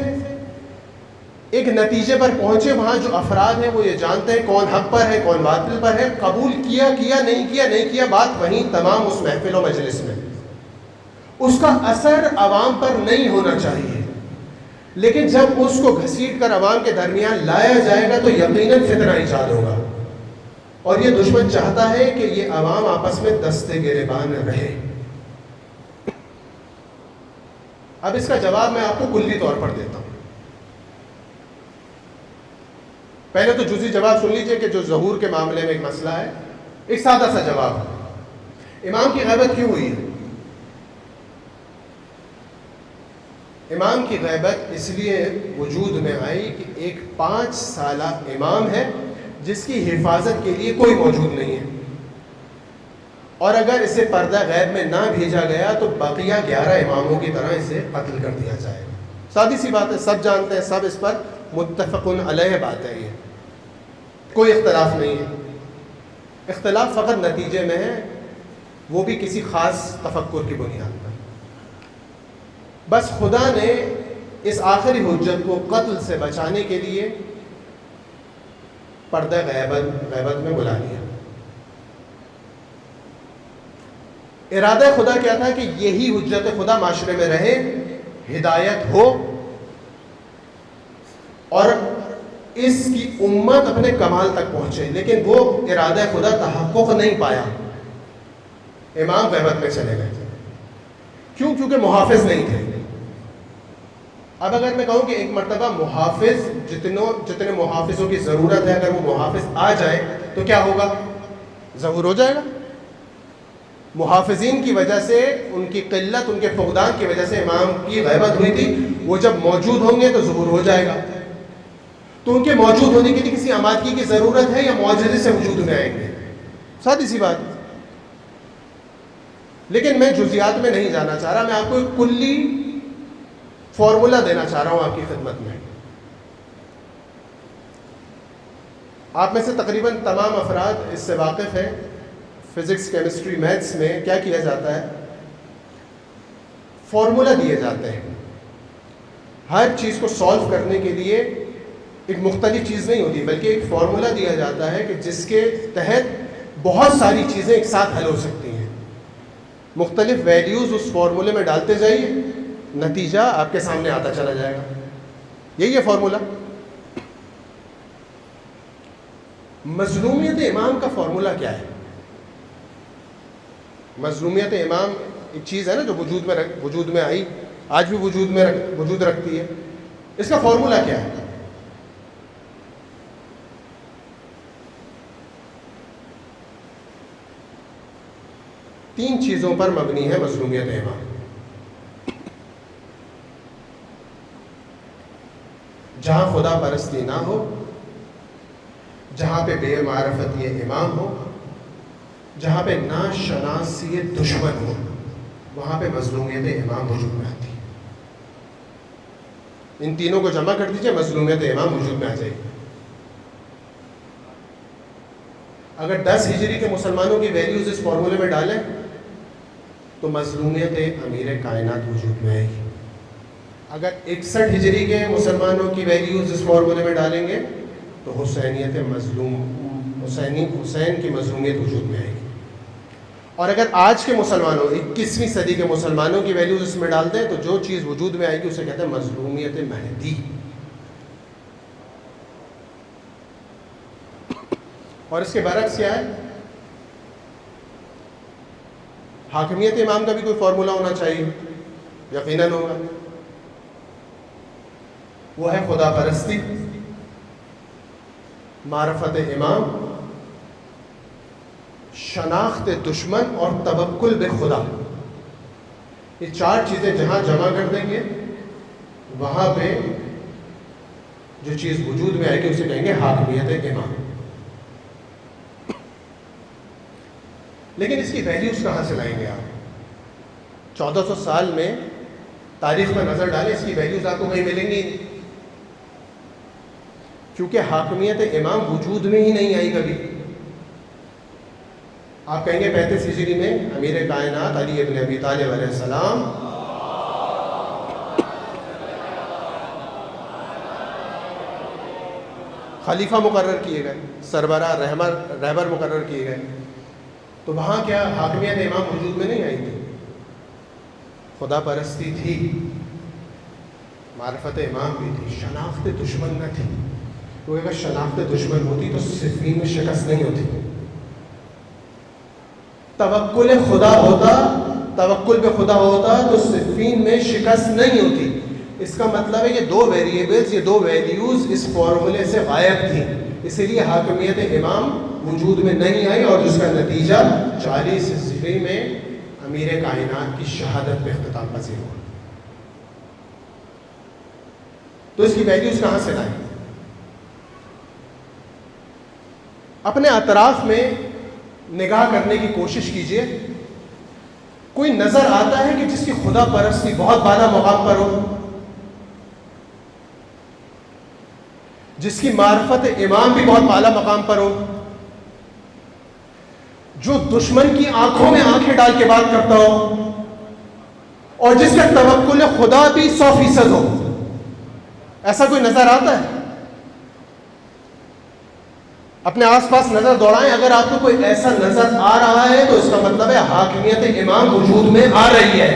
ایک نتیجے پر پہنچے، وہاں جو افراد ہیں وہ یہ جانتے ہیں کون حق پر ہے کون باطل پر ہے، قبول کیا نہیں کیا بات وہیں تمام اس محفل و مجلس میں، اس کا اثر عوام پر نہیں ہونا چاہیے۔ لیکن جب اس کو گھسیٹ کر عوام کے درمیان لایا جائے گا تو یقیناً فتنہ ایجاد ہوگا، اور یہ دشمن چاہتا ہے کہ یہ عوام آپس میں دستے گریبان رہے۔ اب اس کا جواب میں آپ کو کلی طور پر دیتا ہوں۔ پہلے تو جزئی جواب سن لیجئے کہ جو ظہور کے معاملے میں ایک مسئلہ ہے، ایک سادہ سا جواب ہے۔ امام کی غیبت کیوں ہوئی ہے؟ امام کی غیبت اس لیے وجود میں آئی کہ ایک 5 سالہ امام ہے جس کی حفاظت کے لیے کوئی موجود نہیں ہے، اور اگر اسے پردہ غیب میں نہ بھیجا گیا تو بقیہ 11 اماموں کی طرح اسے قتل کر دیا جائے گا۔ سادی سی بات ہے، سب جانتے ہیں، سب اس پر متفق علیہ بات ہے، یہ کوئی اختلاف نہیں ہے۔ اختلاف فقط نتیجے میں ہے، وہ بھی کسی خاص تفکر کی بنیاد پر۔ بس خدا نے اس آخری حجت کو قتل سے بچانے کے لیے پردہ غیبت میں بلا لیا۔ ارادہ خدا کیا تھا کہ یہی حجت خدا معاشرے میں رہے، ہدایت ہو، اور اس کی امت اپنے کمال تک پہنچے، لیکن وہ ارادہ خدا تحقق نہیں پایا۔ امام غیبت میں چلے گئے، کیوں؟ کیونکہ محافظ نہیں تھے۔ اب اگر میں کہوں کہ ایک مرتبہ محافظ، جتنے محافظوں کی ضرورت ہے، اگر وہ محافظ آ جائے تو کیا ہوگا؟ ظہور ہو جائے گا۔ محافظین کی وجہ سے، ان کی قلت، ان کے فقدان کی وجہ سے امام کی غیبت ہوئی تھی، وہ جب موجود ہوں گے تو ظہور ہو جائے گا۔ تو ان کے موجود ہونے کے لیے کسی امادگی کی ضرورت ہے یا معجزے سے وجود میں آئیں گے؟ سادی سی بات۔ لیکن میں جزیات میں نہیں جانا چاہ رہا، میں آپ کو ایک کلی فارمولا دینا چاہ رہا ہوں آپ کی خدمت میں۔ آپ میں سے تقریباً تمام افراد اس سے واقف ہیں، فزکس، کیمسٹری، میتھس میں کیا کیا جاتا ہے؟ فارمولا دیے جاتے ہیں۔ ہر چیز کو سالو کرنے کے لیے ایک مختلف چیز نہیں ہوتی، بلکہ ایک فارمولا دیا جاتا ہے کہ جس کے تحت بہت ساری چیزیں ایک ساتھ حل ہو سکتی ہیں۔ مختلف ویلیوز اس فارمولے میں ڈالتے جائیے، نتیجہ آپ کے سامنے آتا چلا جائے گا۔ یہی ہے فارمولا۔ مظلومیت امام کا فارمولا کیا ہے؟ مظلومیت امام ایک چیز ہے نا جو وجود میں آئی، آج بھی وجود رکھتی ہے۔ اس کا فارمولا کیا ہے؟ تین چیزوں پر مبنی ہے مظلومیت امام۔ جہاں خدا پرستی نہ ہو، جہاں پہ بے معرفتی امام ہو، جہاں پہ ناشناسی دشمن ہو، وہاں پہ مظلومیت امام وجود میں آتی ہے۔ ان تینوں کو جمع کر دیجئے، مظلومیت امام وجود میں آ جائے گی۔ اگر 10 ہجری کے مسلمانوں کی ویلیوز اس فارمولے میں ڈالیں تو مظلومیت امیر کائنات وجود میں آئے گی۔ اگر 61 ہجری کے مسلمانوں کی ویلیوز اس فارمولے میں ڈالیں گے تو حسین کی مظلومیت وجود میں آئے گی۔ اور اگر آج کے مسلمانوں، 21ویں صدی کے مسلمانوں کی ویلیوز اس میں ڈال دیں تو جو چیز وجود میں آئے گی اسے کہتے ہیں مظلومیت مہدی۔ اور اس کے برعکس کیا ہے؟ حاکمیت امام کا بھی کوئی فارمولا ہونا چاہیے، یقیناً ہوگا۔ وہ ہے خدا پرستی، معرفت امام، شناخت دشمن اور توکل بے خدا۔ یہ 4 چیزیں جہاں جمع کر دیں گے وہاں پہ جو چیز وجود میں آئے گی اسے کہیں گے حاکمیت امام۔ لیکن اس کی ویلیوز کہاں سے لائیں گے آپ؟ 1400 سال میں تاریخ پر نظر ڈالیں، اس کی ویلیوز آپ کو کہیں ملیں گی نہیں، کیونکہ حاکمیت امام وجود میں ہی نہیں آئی کبھی۔ آپ کہیں گے 35 ہجری میں امیر کائنات علی ابن ابی طالب علیہ السلام خلیفہ مقرر کیے گئے، سربراہ رہبر مقرر کیے گئے، تو وہاں کیا حاکمیت امام وجود میں نہیں آئی تھی؟ خدا پرستی تھی، معرفت امام بھی تھی، شناخت دشمن نہ تھی۔ کیونکہ اگر شناخت دشمن ہوتی تو صفین میں شکست نہیں ہوتی۔ توکل خدا ہوتا، توکل پہ خدا ہوتا تو صفین میں شکست نہیں ہوتی۔ اس کا مطلب ہے یہ 2 ویریبلز، یہ 2 ویلیوز اس فارمولے سے غائب تھیں، اسی لیے حاکمیت امام وجود میں نہیں آئی، اور جس کا نتیجہ 40 ہجری میں امیر کائنات کی شہادت پہ اختتام پذیر ہوا۔ تو اس کی ویلیوز کہاں سے لائیں؟ اپنے اطراف میں نگاہ کرنے کی کوشش کیجئے. کوئی نظر آتا ہے کہ جس کی خدا پرستی بہت بالا مقام پر ہو، جس کی معرفت امام بھی بہت بالا مقام پر ہو، جو دشمن کی آنکھوں میں آنکھیں ڈال کے بات کرتا ہو، اور جس کا توکل خدا بھی 100% ہو؟ ایسا کوئی نظر آتا ہے؟ اپنے آس پاس نظر دوڑائیں. اگر آپ کو کوئی ایسا نظر آ رہا ہے تو اس کا مطلب ہے حاکمیت امام وجود میں آ رہی ہے.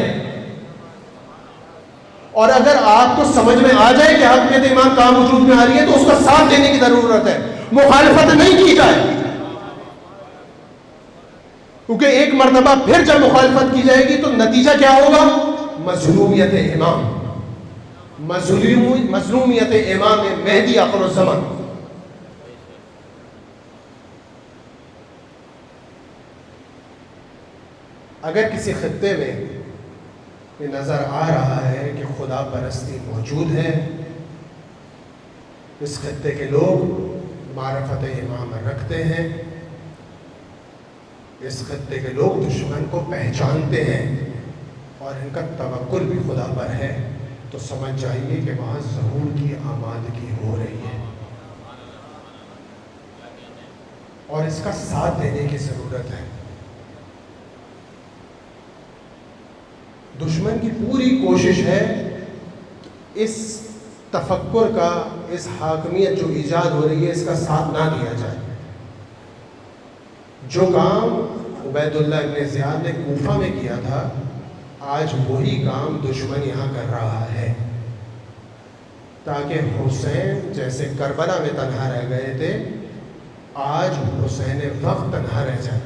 اور اگر آپ کو سمجھ میں آ جائے کہ حاکمیت امام کہاں وجود میں آ رہی ہے تو اس کا ساتھ دینے کی ضرورت ہے، مخالفت نہیں کی جائے. کیونکہ ایک مرتبہ پھر جب مخالفت کی جائے گی تو نتیجہ کیا ہوگا؟ مظلومیت امام، مظلومیت امام مہدی آخر الزمان. اگر کسی خطے میں یہ نظر آ رہا ہے کہ خدا پرستی موجود ہے، اس خطے کے لوگ معرفت امام رکھتے ہیں، اس خطے کے لوگ دشمن کو پہچانتے ہیں اور ان کا توکل بھی خدا پر ہے، تو سمجھ جائیے کہ وہاں ظہور کی آمادگی ہو رہی ہے اور اس کا ساتھ دینے کی ضرورت ہے. دشمن کی پوری کوشش ہے اس تفکر کا، اس حاکمیت جو ایجاد ہو رہی ہے اس کا ساتھ نہ دیا جائے. جو کام عبید اللہ ابن زیاد نے کوفہ میں کیا تھا، آج وہی کام دشمن یہاں کر رہا ہے، تاکہ حسین جیسے کربلا میں تنہا رہ گئے تھے، آج حسین وقت تنہا رہ جائے،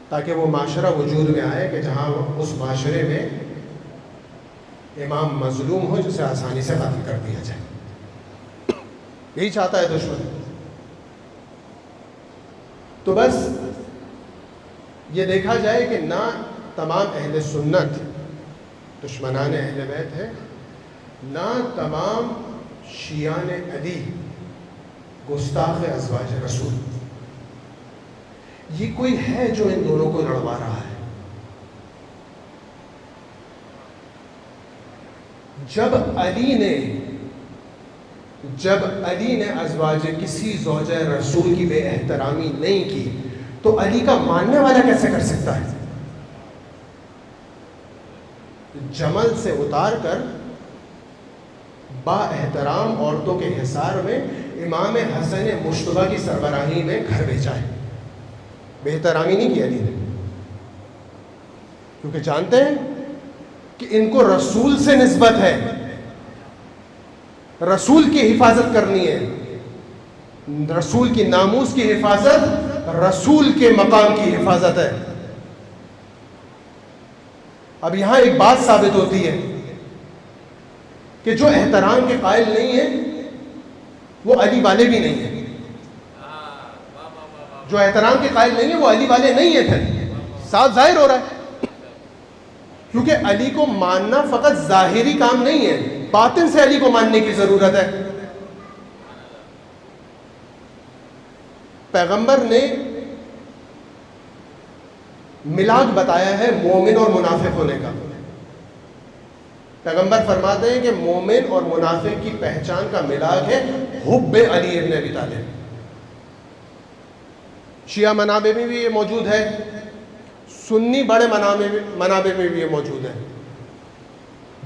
تاکہ وہ معاشرہ وجود میں آئے کہ جہاں اس معاشرے میں امام مظلوم ہو جسے آسانی سے قتل کر دیا جائے. یہی چاہتا ہے دشمن. تو بس یہ دیکھا جائے کہ نہ تمام اہل سنت دشمنان اہل بیت ہے، نہ تمام شیعان علی گستاخ ازواج رسول. یہ کوئی ہے جو ان دونوں کو لڑوا رہا ہے. جب علی نے ازواج کسی زوجہ رسول کی بے احترامی نہیں کی تو علی کا ماننے والا کیسے کر سکتا ہے؟ جمل سے اتار کر با احترام عورتوں کے حصار میں امام حسن مشتبہ کی سربراہی میں گھر بھیجا ہے. بے احترامی نہیں کی علی نے، کیونکہ جانتے ہیں کہ ان کو رسول سے نسبت ہے، رسول کی حفاظت کرنی ہے، رسول کی ناموس کی حفاظت رسول کے مقام کی حفاظت ہے. اب یہاں ایک بات ثابت ہوتی ہے کہ جو احترام کے قائل نہیں ہیں وہ علی والے بھی نہیں ہیں. جو احترام کے قائل نہیں ہیں وہ علی والے نہیں ہیں. پھر صاف ظاہر ہو رہا ہے، کیونکہ علی کو ماننا فقط ظاہری کام نہیں ہے، باطن سے علی کو ماننے کی ضرورت ہے. پیغمبر نے ملاک بتایا ہے مومن اور منافق ہونے کا. پیغمبر فرماتے ہیں کہ مومن اور منافق کی پہچان کا ملاک ہے حب علی ابن ابی طالب. شیعہ منابع میں بھی یہ موجود ہے، سنی بڑے منابع میں بھی یہ موجود ہے.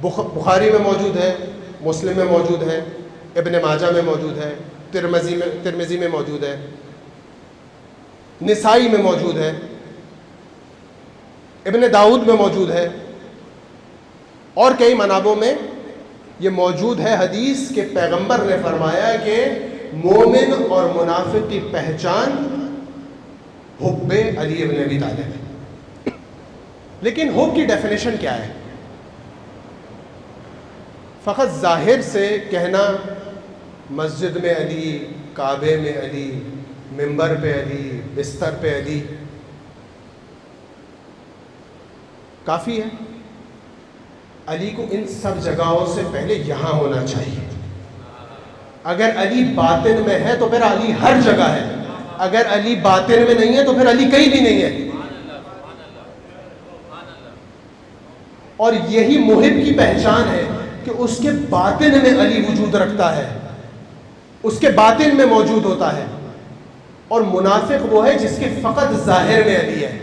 بخاری میں موجود ہے، مسلم میں موجود ہے، ابن ماجہ میں موجود ہے، ترمذی میں موجود ہے، نسائی میں موجود ہے، ابن داؤد میں موجود ہے، اور کئی منابعوں میں یہ موجود ہے. حدیث کے پیغمبر نے فرمایا کہ مومن اور منافق کی پہچان حب علی ابن ابی طالب ہے. لیکن حب کی ڈیفینیشن کیا ہے؟ فقط ظاہر سے کہنا مسجد میں علی، کعبے میں علی، منبر پہ علی، بستر پہ علی کافی ہے؟ علی کو ان سب جگہوں سے پہلے یہاں ہونا چاہیے. اگر علی باطن میں ہے تو پھر علی ہر جگہ ہے. اگر علی باطن میں نہیں ہے تو پھر علی کہیں بھی نہیں ہے. اور یہی محب کی پہچان ہے کہ اس کے باطن میں علی وجود رکھتا ہے, اس کے باطن میں موجود ہوتا ہے. اور منافق وہ ہے جس کے فقط ظاہر میں علی ہے.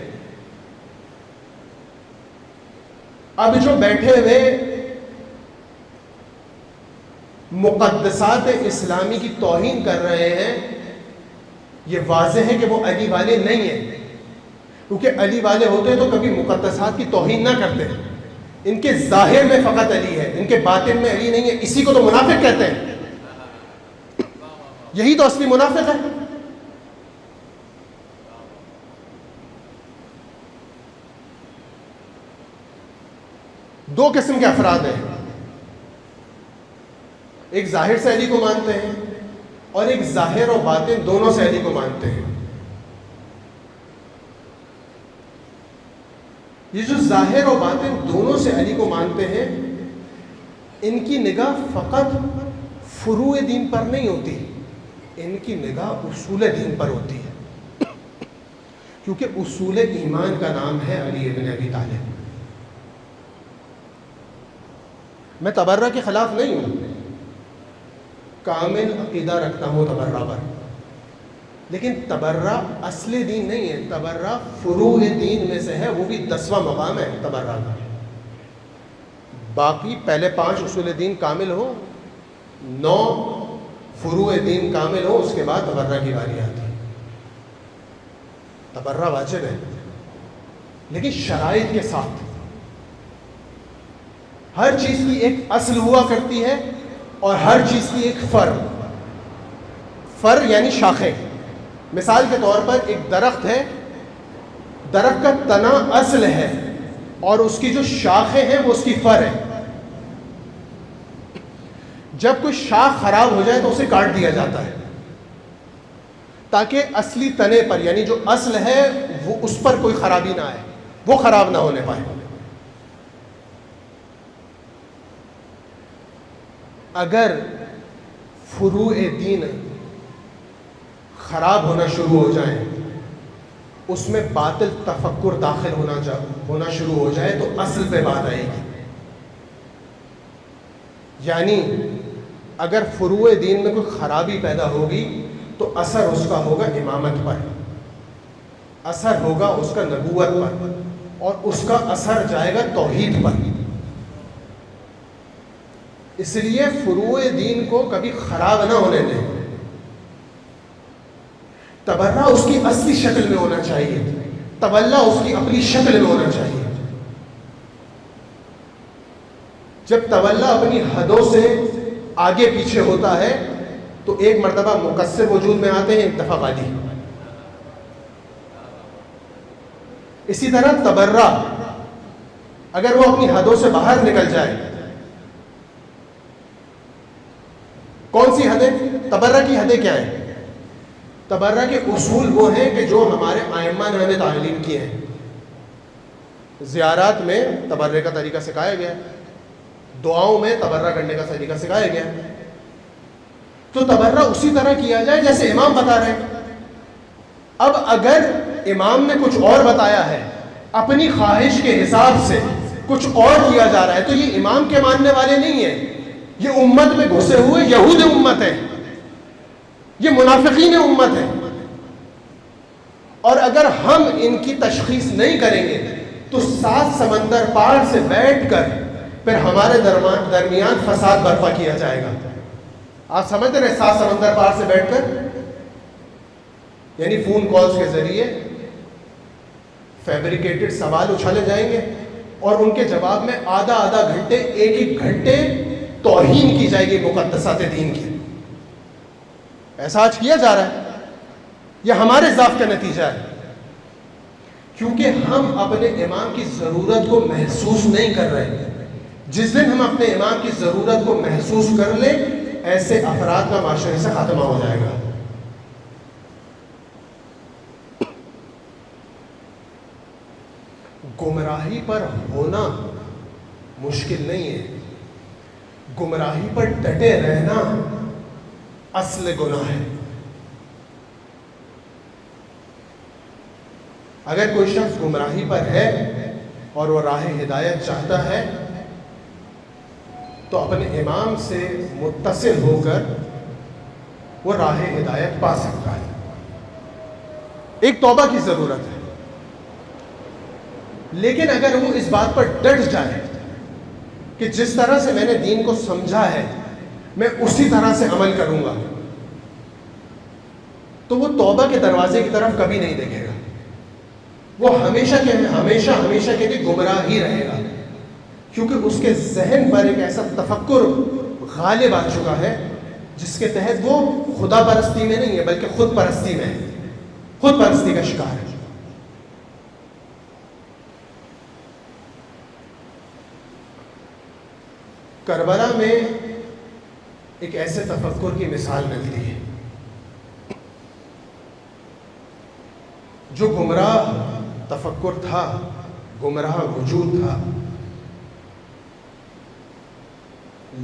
اب جو بیٹھے ہوئے مقدسات اسلامی کی توہین کر رہے ہیں, یہ واضح ہے کہ وہ علی والے نہیں ہیں, کیونکہ علی والے ہوتے تو کبھی مقدسات کی توہین نہ کرتے. ان کے ظاہر میں فقط علی ہے, ان کے باطن میں علی نہیں ہے. اسی کو تو منافق کہتے ہیں. یہی تو اصلی منافق ہے. دو قسم کے افراد ہیں, ایک ظاہر سے علی کو مانتے ہیں اور ایک ظاہر اور باطن دونوں سے علی کو مانتے ہیں. یہ جو ظاہر اور باطن دونوں سے علی کو مانتے ہیں, ان کی نگاہ فقط فروع دین پر نہیں ہوتی, ان کی نگاہ اصول دین پر ہوتی ہے. کیونکہ اصول ایمان کا نام ہے علی ابن ابی طالب. میں تبرہ کے خلاف نہیں ہوں, کامل عقیدہ رکھتا ہوں تبرہ پر, لیکن تبرہ اصل دین نہیں ہے. تبرہ فروع دین میں سے ہے, وہ بھی 10واں مقام ہے تبرہ کا. باقی پہلے 5 اصول دین کامل ہو, 9 فروع دین کامل ہو, اس کے بعد تبرہ کی باری آتی ہے. تبرہ واجب ہے, لیکن شرائط کے ساتھ. ہر چیز کی ایک اصل ہوا کرتی ہے اور ہر چیز کی ایک فر یعنی شاخیں. مثال کے طور پر ایک درخت ہے, درخت کا تنا اصل ہے اور اس کی جو شاخیں ہیں وہ اس کی فر ہے. جب کوئی شاخ خراب ہو جائے تو اسے کاٹ دیا جاتا ہے تاکہ اصلی تنے پر یعنی جو اصل ہے وہ اس پر کوئی خرابی نہ آئے, وہ خراب نہ ہونے پائے. اگر فروع دین خراب ہونا شروع ہو جائیں, اس میں باطل تفکر داخل ہونا شروع ہو جائے تو اصل پہ بات آئے گی. یعنی اگر فروع دین میں کوئی خرابی پیدا ہوگی تو اثر اس کا ہوگا امامت پر, اثر ہوگا اس کا نبوت پر, اور اس کا اثر جائے گا توحید پر. اس لیے فروع دین کو کبھی خراب نہ ہونے دیں. تبرہ اس کی اصلی شکل میں ہونا چاہیے, تولا اس کی اپنی شکل میں ہونا چاہیے. جب تولا اپنی حدوں سے آگے پیچھے ہوتا ہے تو ایک مرتبہ مقصر وجود میں آتے ہیں, ایک دفعہ غالی. اسی طرح تبرہ اگر وہ اپنی حدوں سے باہر نکل جائے, کون سی حدیں؟ تبرہ کی حدیں کیا ہیں؟ تبرہ کے اصول وہ ہیں کہ جو ہمارے ائمہ نے ہمیں تعلیم کیے ہیں. زیارات میں تبرہ کا طریقہ سکھایا گیا, دعاؤں میں تبرہ کرنے کا طریقہ سکھایا گیا. تو تبرہ اسی طرح کیا جائے جیسے امام بتا رہے ہیں. اب اگر امام نے کچھ اور بتایا ہے, اپنی خواہش کے حساب سے کچھ اور کیا جا رہا ہے, تو یہ امام کے ماننے والے نہیں ہیں, یہ امت میں گھسے ہوئے یہود امت ہے, یہ منافقین امت ہے. اور اگر ہم ان کی تشخیص نہیں کریں گے تو 7 سمندر پار سے بیٹھ کر پھر ہمارے درمیان فساد برپا کیا جائے گا. آپ سمجھ رہے ہیں 7 سمندر پار سے بیٹھ کر, یعنی فون کالز کے ذریعے فیبریکیٹڈ سوال اچھالے جائیں گے اور ان کے جواب میں آدھا گھنٹے, ایک گھنٹے توہین کی جائے گی مقدسات دین کی. ایسا آج کیا جا رہا ہے, یہ ہمارے ضعف کا نتیجہ ہے, کیونکہ ہم اپنے امام کی ضرورت کو محسوس نہیں کر رہے. جس دن ہم اپنے امام کی ضرورت کو محسوس کر لیں, ایسے افراد کا معاشرے سے خاتمہ ہو جائے گا. گمراہی پر ہونا مشکل نہیں ہے. گمراہی پر ڈٹے رہنا اصل گناہ ہے. اگر کوئی شخص گمراہی پر ہے اور وہ راہ ہدایت چاہتا ہے تو اپنے امام سے متصل ہو کر وہ راہ ہدایت پا سکتا ہے. ایک توبہ کی ضرورت ہے. لیکن اگر وہ اس بات پر ڈٹ جائے کہ جس طرح سے میں نے دین کو سمجھا ہے میں اسی طرح سے عمل کروں گا، تو وہ توبہ کے دروازے کی طرف کبھی نہیں دیکھے گا. وہ ہمیشہ کے لیے گمراہ ہی رہے گا، کیونکہ اس کے ذہن پر ایک ایسا تفکر غالب آ چکا ہے جس کے تحت وہ خدا پرستی میں نہیں ہے بلکہ خود پرستی میں ہے، خود پرستی کا شکار ہے. کربلا میں ایک ایسے تفکر کی مثال ملتی ہے جو گمراہ تفکر تھا، گمراہ وجود تھا،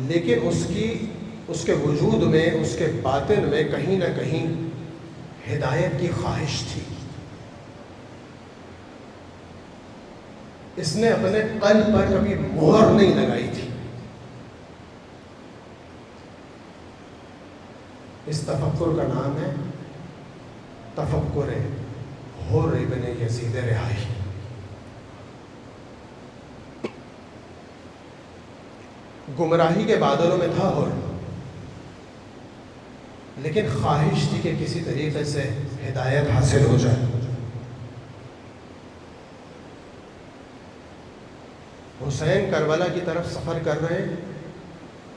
لیکن اس کے وجود میں، اس کے باطن میں کہیں نہ کہیں ہدایت کی خواہش تھی. اس نے اپنے قلب پر کبھی مہر نہیں لگائی تھی. اس تفکر کا نام ہے تفکر حر ابن یزید رہائی. گمراہی کے بادلوں میں تھا حر، لیکن خواہش تھی کہ کسی طریقے سے ہدایت حاصل ہو جائے. حسین کربلا کی طرف سفر کر رہے ہیں.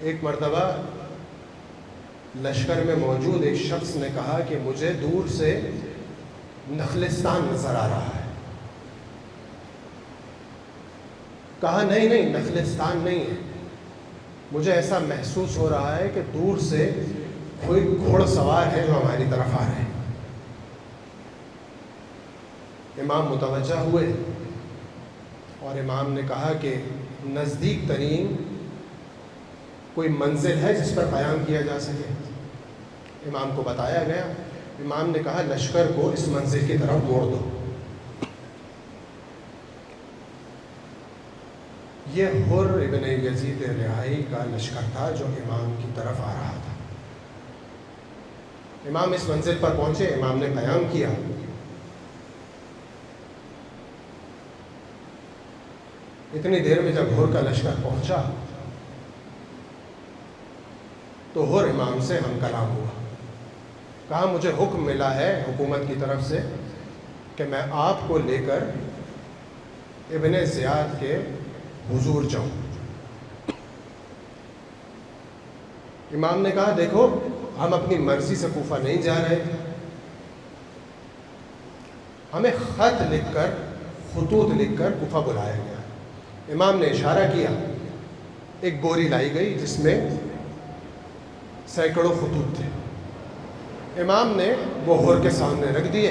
ایک مرتبہ لشکر میں موجود ایک شخص نے کہا کہ مجھے دور سے نخلستان نظر آ رہا ہے. کہا نہیں نخلستان نہیں ہے، مجھے ایسا محسوس ہو رہا ہے کہ دور سے کوئی گھوڑ سوار ہے جو ہماری طرف آ رہے ہیں. امام متوجہ ہوئے اور امام نے کہا کہ نزدیک ترین کوئی منزل ہے جس پر قیام کیا جا سکے. امام کو بتایا گیا. امام نے کہا لشکر کو اس منزل کی طرف موڑ دو. یہ حر ابن یزید رہائی کا لشکر تھا جو امام کی طرف آ رہا تھا. امام اس منزل پر پہنچے. امام نے قیام کیا. اتنی دیر میں جب حر کا لشکر پہنچا تو حر امام سے ہم کلام ہوا. کہا مجھے حکم ملا ہے حکومت کی طرف سے کہ میں آپ کو لے کر ابن زیاد کے حضور جاؤں. امام نے کہا دیکھو ہم اپنی مرضی سے کوفہ نہیں جا رہے، ہمیں خط لکھ کر، خطوط لکھ کر کوفہ بلایا گیا. امام نے اشارہ کیا. ایک بوری لائی گئی جس میں سینکڑوں خطوط تھے. امام نے وہ حر کے سامنے رکھ دیے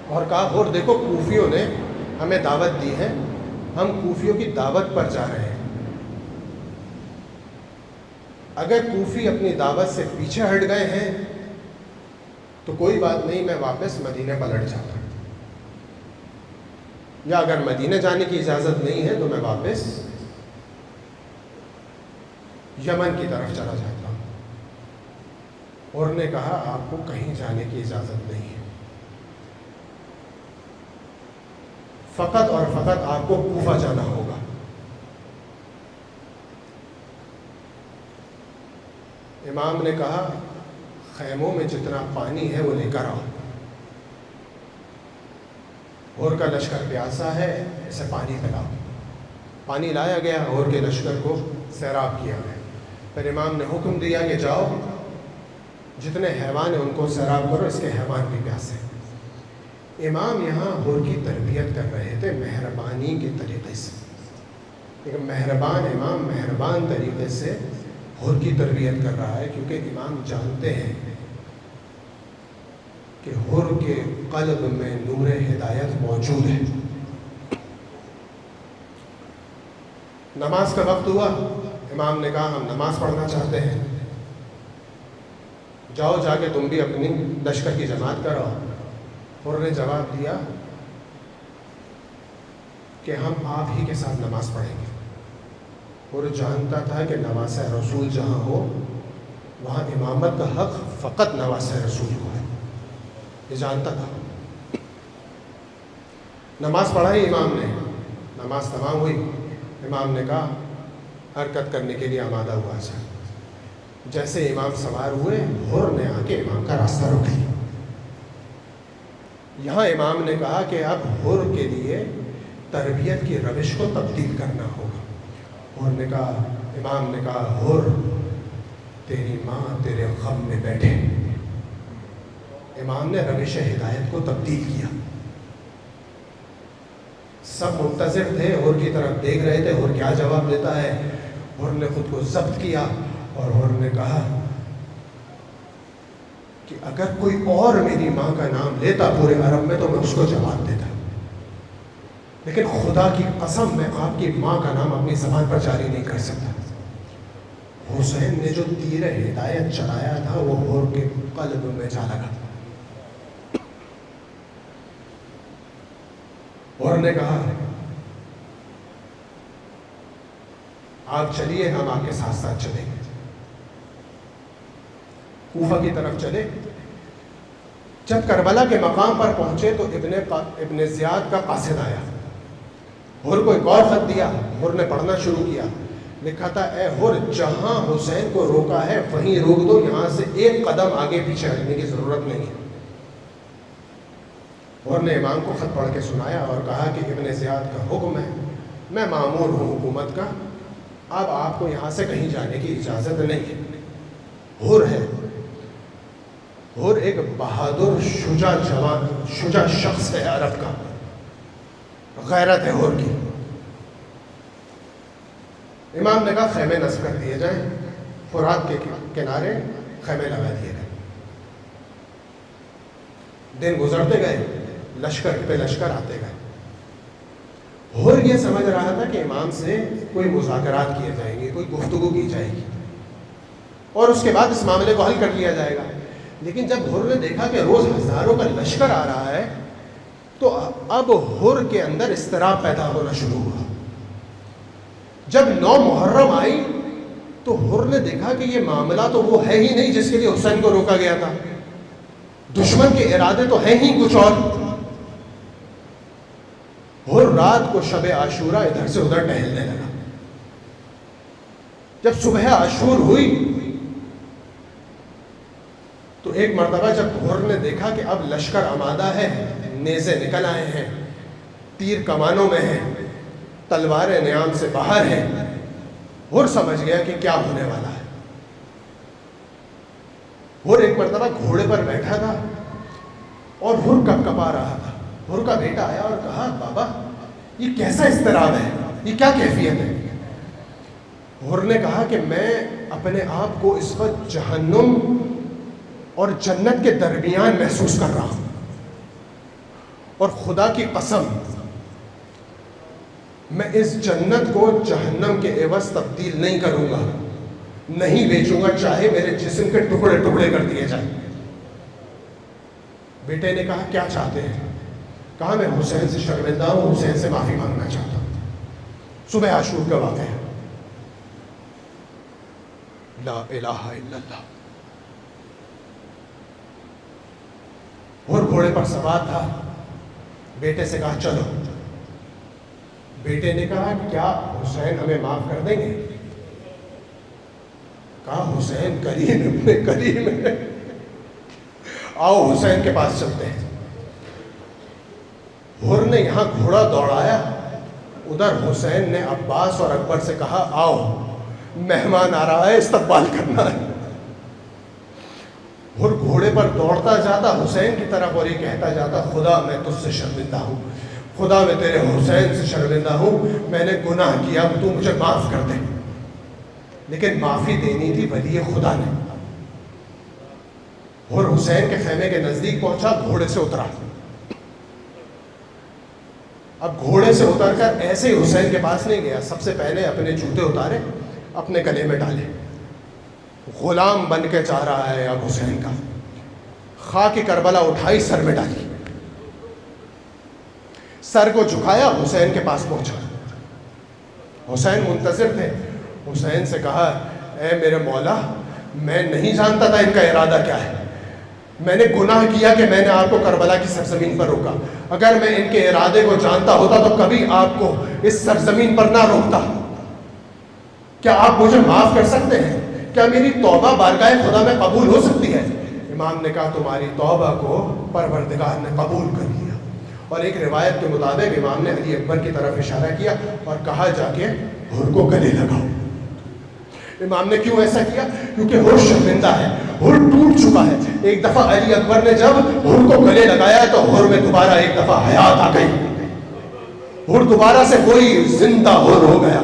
اور کہا حر دیکھو کوفیوں نے ہمیں دعوت دی ہے، ہم کوفیوں کی دعوت پر جا رہے ہیں. اگر کوفی اپنی دعوت سے پیچھے ہٹ گئے ہیں تو کوئی بات نہیں، میں واپس مدینے پلٹ جاتا ہوں، یا اگر مدینے جانے کی اجازت نہیں ہے تو میں واپس یمن کی طرف چلا جاتا ہوں. اور نے کہا آپ کو کہیں جانے کی اجازت نہیں ہے، فقط اور فقط آپ کو کوفہ جانا ہوگا. امام نے کہا خیموں میں جتنا پانی ہے وہ لے کر آؤ. حر کا لشکر پیاسا ہے، اسے پانی پلاؤ. پانی لایا گیا. حر کے لشکر کو سیراب کیا گیا. پھر امام نے حکم دیا کہ جاؤ جتنے حیوان ہیں ان کو سیراب کرو، اس کے حیوان بھی پیاسے. امام یہاں حر کی تربیت کر رہے تھے مہربانی کے طریقے سے. ایک مہربان امام مہربان طریقے سے حر کی تربیت کر رہا ہے، کیونکہ امام جانتے ہیں کہ حر کے قلب میں نور ہدایت موجود ہے. نماز کا وقت ہوا، امام نے کہا ہم نماز پڑھنا چاہتے ہیں، جاؤ جا کے تم بھی اپنی لشکر کی جماعت کراؤ۔ حر نے جواب دیا کہ ہم آپ ہی کے ساتھ نماز پڑھیں گے۔ حر جانتا تھا کہ نواسہ رسول جہاں ہو وہاں امامت کا حق فقط نواسہ رسول کو ہے، یہ جانتا تھا۔ نماز پڑھائی امام نے، نماز تمام ہوئی، امام نے کہا حرکت کرنے کے لیے آمادہ ہوا جائے۔ جیسے امام سوار ہوئے، حر نے آ کے امام کا راستہ روک لیا۔ یہاں امام نے کہا کہ اب حر کے لیے تربیت کی روش کو تبدیل کرنا ہوگا۔ حر نے کہا، امام نے کہا حر تیری ماں تیرے غم میں بیٹھے۔ امام نے روش ہدایت کو تبدیل کیا۔ سب منتظر تھے، حر کی طرف دیکھ رہے تھے حر کیا جواب دیتا ہے۔ حر نے خود کو ضبط کیا اور حر نے کہا کہ اگر کوئی اور میری ماں کا نام لیتا پورے عرب میں تو میں اس کو جواب دیتا، لیکن خدا کی قسم میں آپ کی ماں کا نام اپنی زبان پر جاری نہیں کر سکتا۔ حسین نے جو تیر ہدایت چلایا تھا وہ حر کے قلب میں جا لگا۔ حر نے کہا آپ چلیے، ہم آپ کے ساتھ ساتھ چلیں گے۔ کوفہ کی طرف چلے۔ جب کربلا کے مقام پر پہنچے تو ابن زیاد کا قاصد آیا، حر کو ایک اور خط دیا۔ حر نے پڑھنا شروع کیا، لکھا تھا اے حر جہاں حسین کو روکا ہے وہیں روک دو، یہاں سے ایک قدم آگے پیچھے ہٹنے کی ضرورت نہیں ہے۔ حر نے امام کو خط پڑھ کے سنایا اور کہا کہ ابن زیاد کا حکم ہے، میں مامور ہوں حکومت کا، اب آپ کو یہاں سے کہیں جانے کی اجازت نہیں ہے۔ حر ہے، حر ایک بہادر شجاع شخص ہے عرب کا، غیرت ہے حر کی۔ امام نے کہا خیمے نصب کر دیے جائیں، فرات کے کنارے خیمے لگا دیے گئے۔ دن گزرتے گئے، لشکر پہ لشکر آتے گئے۔ حر یہ سمجھ رہا تھا کہ امام سے کوئی مذاکرات کیے جائیں گے، کوئی گفتگو کی جائے گی اور اس کے بعد اس معاملے کو حل کر لیا جائے گا، لیکن جب حر نے دیکھا کہ روز ہزاروں کا لشکر آ رہا ہے تو اب حر کے اندر اضطراب پیدا ہونا شروع ہوا۔ جب 9 محرم آئی تو حر نے دیکھا کہ یہ معاملہ تو وہ ہے ہی نہیں جس کے لیے حسین کو روکا گیا تھا، دشمن کے ارادے تو ہیں ہی کچھ اور۔ حر رات کو شب عاشورہ ادھر سے ادھر ٹہلنے لگا۔ جب صبح عاشور ہوئی تو ایک مرتبہ جب حر نے دیکھا کہ اب لشکر آمادہ ہے، نیزے نکل آئے ہیں، تیر کمانوں میں ہیں، تلواریں نیام سے باہر ہیں، حر سمجھ گیا کہ کیا ہونے والا ہے۔ حر ایک مرتبہ گھوڑے پر بیٹھا تھا اور حر کپکپا رہا تھا۔ حر کا بیٹا آیا اور کہا بابا یہ کیسا اضطراب ہے، یہ کیا کیفیت ہے؟ حر نے کہا کہ میں اپنے آپ کو اس وقت جہنم اور جنت کے درمیان محسوس کر رہا ہوں، اور خدا کی قسم میں اس جنت کو جہنم کے عوض تبدیل نہیں کروں گا، نہیں بیچوں گا، چاہے میرے جسم کے ٹکڑے ٹکڑے کر دیے جائیں۔ بیٹے نے کہا کیا چاہتے ہیں؟ کہا میں حسین سے شرمندہ ہوں، حسین سے معافی مانگنا چاہتا ہوں۔ صبح عاشور کا واقعہ ہے۔ لا الہ الا اللہ۔ حر گھوڑے پر سوار تھا، بیٹے سے کہا چلو۔ بیٹے نے کہا کیا حسین ہمیں معاف کر دیں گے؟ کہا حسین کریم ابن کریم ہے، آؤ حسین کے پاس چلتے ہیں۔ حر نے یہاں گھوڑا دوڑایا، ادھر حسین نے عباس اور اکبر سے کہا آؤ مہمان آ رہا ہے، استقبال کرنا ہے۔ حر گھوڑے پر دوڑتا جاتا حسین کی طرف اور یہ کہتا جاتا خدا میں تجھ سے شرمندہ ہوں، خدا میں تیرے حسین سے شرمندہ ہوں، میں نے گناہ کیا، تو مجھے معاف کر دے۔ لیکن معافی دینی تھی ولی خدا نے۔ حر حسین کے خیمے کے نزدیک پہنچا، گھوڑے سے اترا، اب گھوڑے سے اتر کر ایسے ہی حسین کے پاس نہیں گیا، سب سے پہلے اپنے جوتے اتارے، اپنے گلے میں ڈالے، غلام بن کے چاہ رہا ہے اب حسین کا، خاک کربلا اٹھائی، سر میں ڈالی، سر کو جھکایا، حسین کے پاس پہنچا۔ حسین منتظر تھے، حسین سے کہا اے میرے مولا، میں نہیں جانتا تھا ان کا ارادہ کیا ہے، میں نے گناہ کیا کہ میں نے آپ کو کربلا کی سرزمین پر روکا، اگر میں ان کے ارادے کو جانتا ہوتا تو کبھی آپ کو اس سرزمین پر نہ روکتا، کیا آپ مجھے معاف کر سکتے ہیں؟ کیا میری توبہ بارگاہ خدا میں قبول ہو سکتی ہے؟ امام نے کہا تمہاری توبہ کو پروردگار نے قبول کر لیا۔ اور ایک روایت کے مطابق امام نے علی اکبر کی طرف اشارہ کیا اور کہا جا کے حر کو گلے لگاؤ۔ امام نے کیوں ایسا کیا؟ کیونکہ حر شرمندہ ہے، حر ٹوٹ چکا ہے۔ ایک دفعہ علی اکبر نے جب حر کو گلے لگایا تو حر میں دوبارہ ایک دفعہ حیات آ گئی، حر دوبارہ سے کوئی زندہ حر ہو گیا۔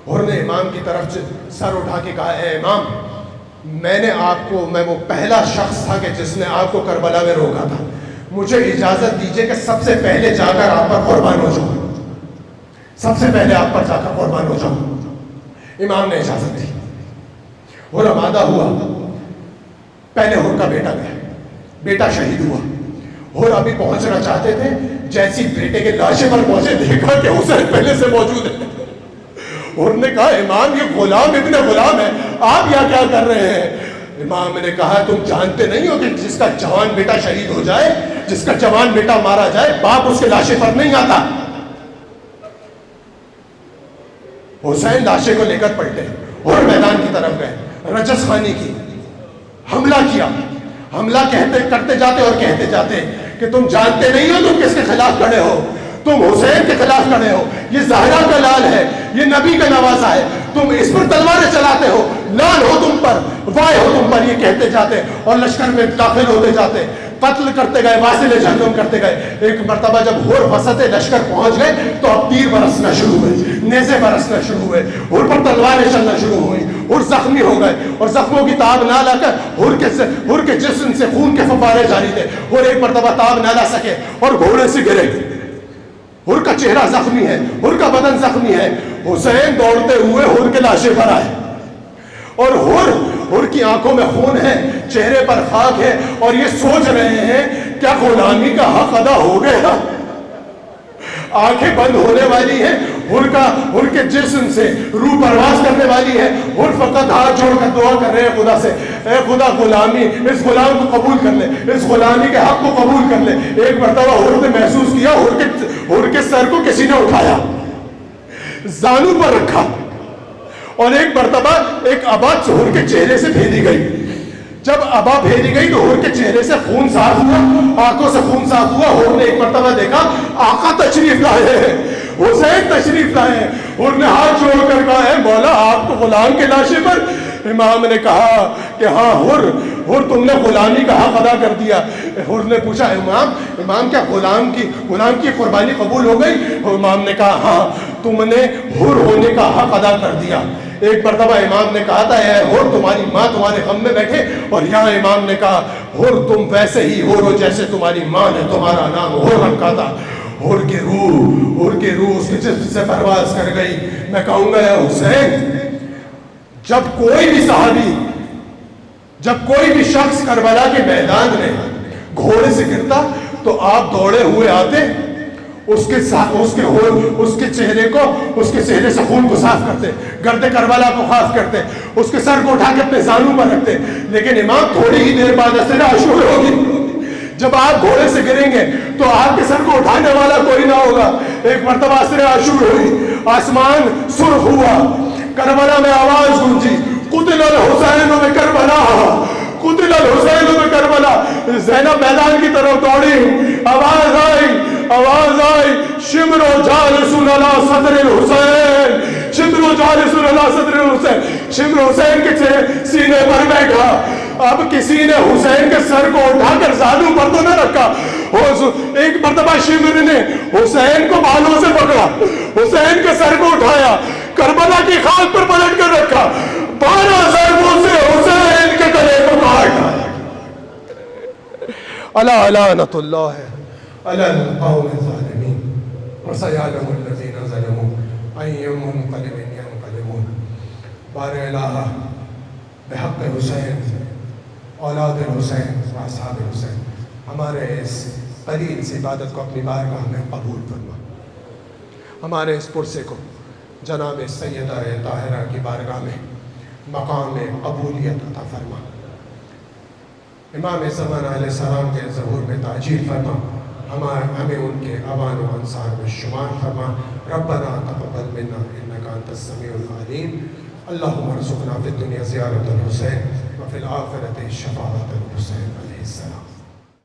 حر نے امام کی طرف سر اٹھا کے کہا اے امام، میں وہ پہلا شخص تھا کہ جس نے آپ کو کربلا میں روکا تھا، مجھے اجازت دیجیے کہ سب سے پہلے جا کر آپ پر قربان ہو جاؤں، سب سے پہلے آپ پر جا کر قربان ہو جاؤں۔ امام نے اجازت دی، حر آمادہ ہوا، پہلے حر کا بیٹا گیا، بیٹا شہید ہوا، حر ابھی پہنچنا چاہتے تھے، جیسی بیٹے کے لاشے پر پہنچے دیکھا کہ حسین پہلے سے موجود ہے۔ حر نے کہا امام یہ غلام ابن غلام ہے، آپ یہاں کیا کر رہے ہیں؟ امام نے کہا تم جانتے نہیں ہو کہ جس کا جوان بیٹا شہید ہو جائے، جس کا جوان بیٹا مارا جائے، باپ اس کے لاشے پر نہیں آتا۔ حسین لاشے کو لے کر پلٹے اور میدان کی طرف گئے، رجس خانی کی، حملہ کیا، حملہ کرتے جاتے اور کہتے جاتے کہ تم جانتے نہیں ہو تم کس کے خلاف کھڑے ہو، تم حسین کے خلاف کھڑے ہو، یہ زہرا کا لال ہے، یہ نبی کا نوازا ہے، تم اس پر تلواریں چلاتے ہو، لال ہو تم پر، وائے ہو تم پر، یہ کہتے جاتے اور لشکر میں داخل ہوتے جاتے، قتل کرتے گئے، واصل جہنم کرتے گئے۔ ایک مرتبہ جب حر وسط لشکر پہنچ گئے تو اب تیر برسنا شروع ہوئے، نیزے برسنا شروع ہوئے، حر پر تلواریں چلنا شروع ہوئی، حر زخمی ہو گئے اور زخموں کی تاب نہ لا کر حر کے جسم سے خون کے فوارے جاری تھے، حر ایک مرتبہ تاب نہ لا سکے اور گھوڑے سے گرے، حر کا چہرہ زخمی ہے، حر کا بدن زخمی ہے۔ حسین دوڑتے ہوئے حر کے لاشے پر آئے اور حر کی آنکھوں میں خون ہے، چہرے پر خاک ہے اور یہ سوچ رہے ہیں کیا غلامی کا حق ادا ہو گیا؟ آنکھیں بند ہونے والی ہیں، حر کے جسم سے روح پرواز کرنے والی ہے، حر فقط ہاتھ جوڑ کر دعا کر رہے ہیں خدا سے، اے خدا غلامی، اس غلام کو قبول کر لے، اس غلامی کے حق کو قبول کر لے۔ ایک مرتبہ حر نے محسوس کیا حر کے سر کو کسی نے اٹھایا، زانو پر رکھا، اور ایک مرتبہ ایک عبا حر کے چہرے سے پھیری گئی۔ جب عبا پھیری گئی تو حر کے چہرے سے خون صاف ہوا، آنکھوں سے خون صاف ہوا۔ حر نے ایک مرتبہ دیکھا آقا تشریف لائے ہیں، حسین تشریف لائے ہیں۔ حر نے ہاتھ جوڑ کر کہا اے مولا آپ کو غلام کے لاشے پر؟ امام نے کہا کہ ہاں حر تم نے غلامی کا حق ادا کر دیا۔ حر نے پوچھا امام کیا غلام کی قربانی قبول ہو گئی؟ امام نے کہا ہاں تم نے حر ہونے کا حق ادا کر دیا۔ ایک مرتبہ امام نے کہا تھا اے حر تمہاری ماں تمہارے غم میں بیٹھے، اور یہاں امام نے کہا حر تم ویسے ہی حر ہو جیسے تمہاری ماں نے تمہارا نام حر رکھا تھا۔ حر کی روح اس کے جسم سے پرواز کر گئی۔ میں کہوں گا اے حسین، جب کوئی بھی شخص کربلا کے میدان میں گھوڑے سے گرتا تو آپ دوڑے ہوئے آتے، اس کے چہرے سے خون کو صاف کرتے، گرد کربلا کو خاص کرتے، اس کے سر کو اٹھا کے اپنے زانوں پر رکھتے۔ لیکن امام تھوڑی ہی دیر بعد اسرا عاشور ہوگی، جب آپ گھوڑے سے گریں گے تو آپ کے سر کو اٹھانے والا کوئی نہ ہوگا۔ ایک مرتبہ اسرا عاشور ہوئی، آسمان سرخ ہوا، کربلا میں آواز گونجی قتل الحسین میں کربلا، قتل الحسین میں کربلا۔ زینب میدان کی طرف دوڑی، آواز آئی شمر و جالس علی صدر الحسین، شمر و جالس علی صدر الحسین، شمر حسین کے سینے پر بیٹھا۔ اب کسی نے حسین کے سر کو اٹھا کر زانوں پر تو نہ رکھا، ایک مرتبہ شمر نے حسین کو بالوں سے پکڑا، حسین کے سر کو اٹھایا، کربلا کی خاک پر پلٹ کر رکھا، 12 ضربوں سے حسین کے گلے کو کاٹ ڈالا۔ الا لعنت اللہ علی القوم الظالمین۔ وسيعلم الذين ظلموا أي منقلب ينقلبون. بار الہ بحق حسین اولاد الحسین و اصحاب الحسین ہمارے اس قلیل سی عبادت کو اپنی بارگاہ میں قبول فرما. ہمارے اس پرسے کو جناب سیدہ طاہرہ کی بارگاہ میں مقام قبولیت عطا فرما. امام زمان علیہ السلام کے ظہور میں تاجیل فرما. ہمیں ان کے اوان و انصار میں شمار فرما. ربنا تقبل منا انک انت السمیع العلیم. اللہم ارزقنا فی الدنیا زیارت الحسین وفی الآخرۃ شفاعت الحسین علیہ السلام.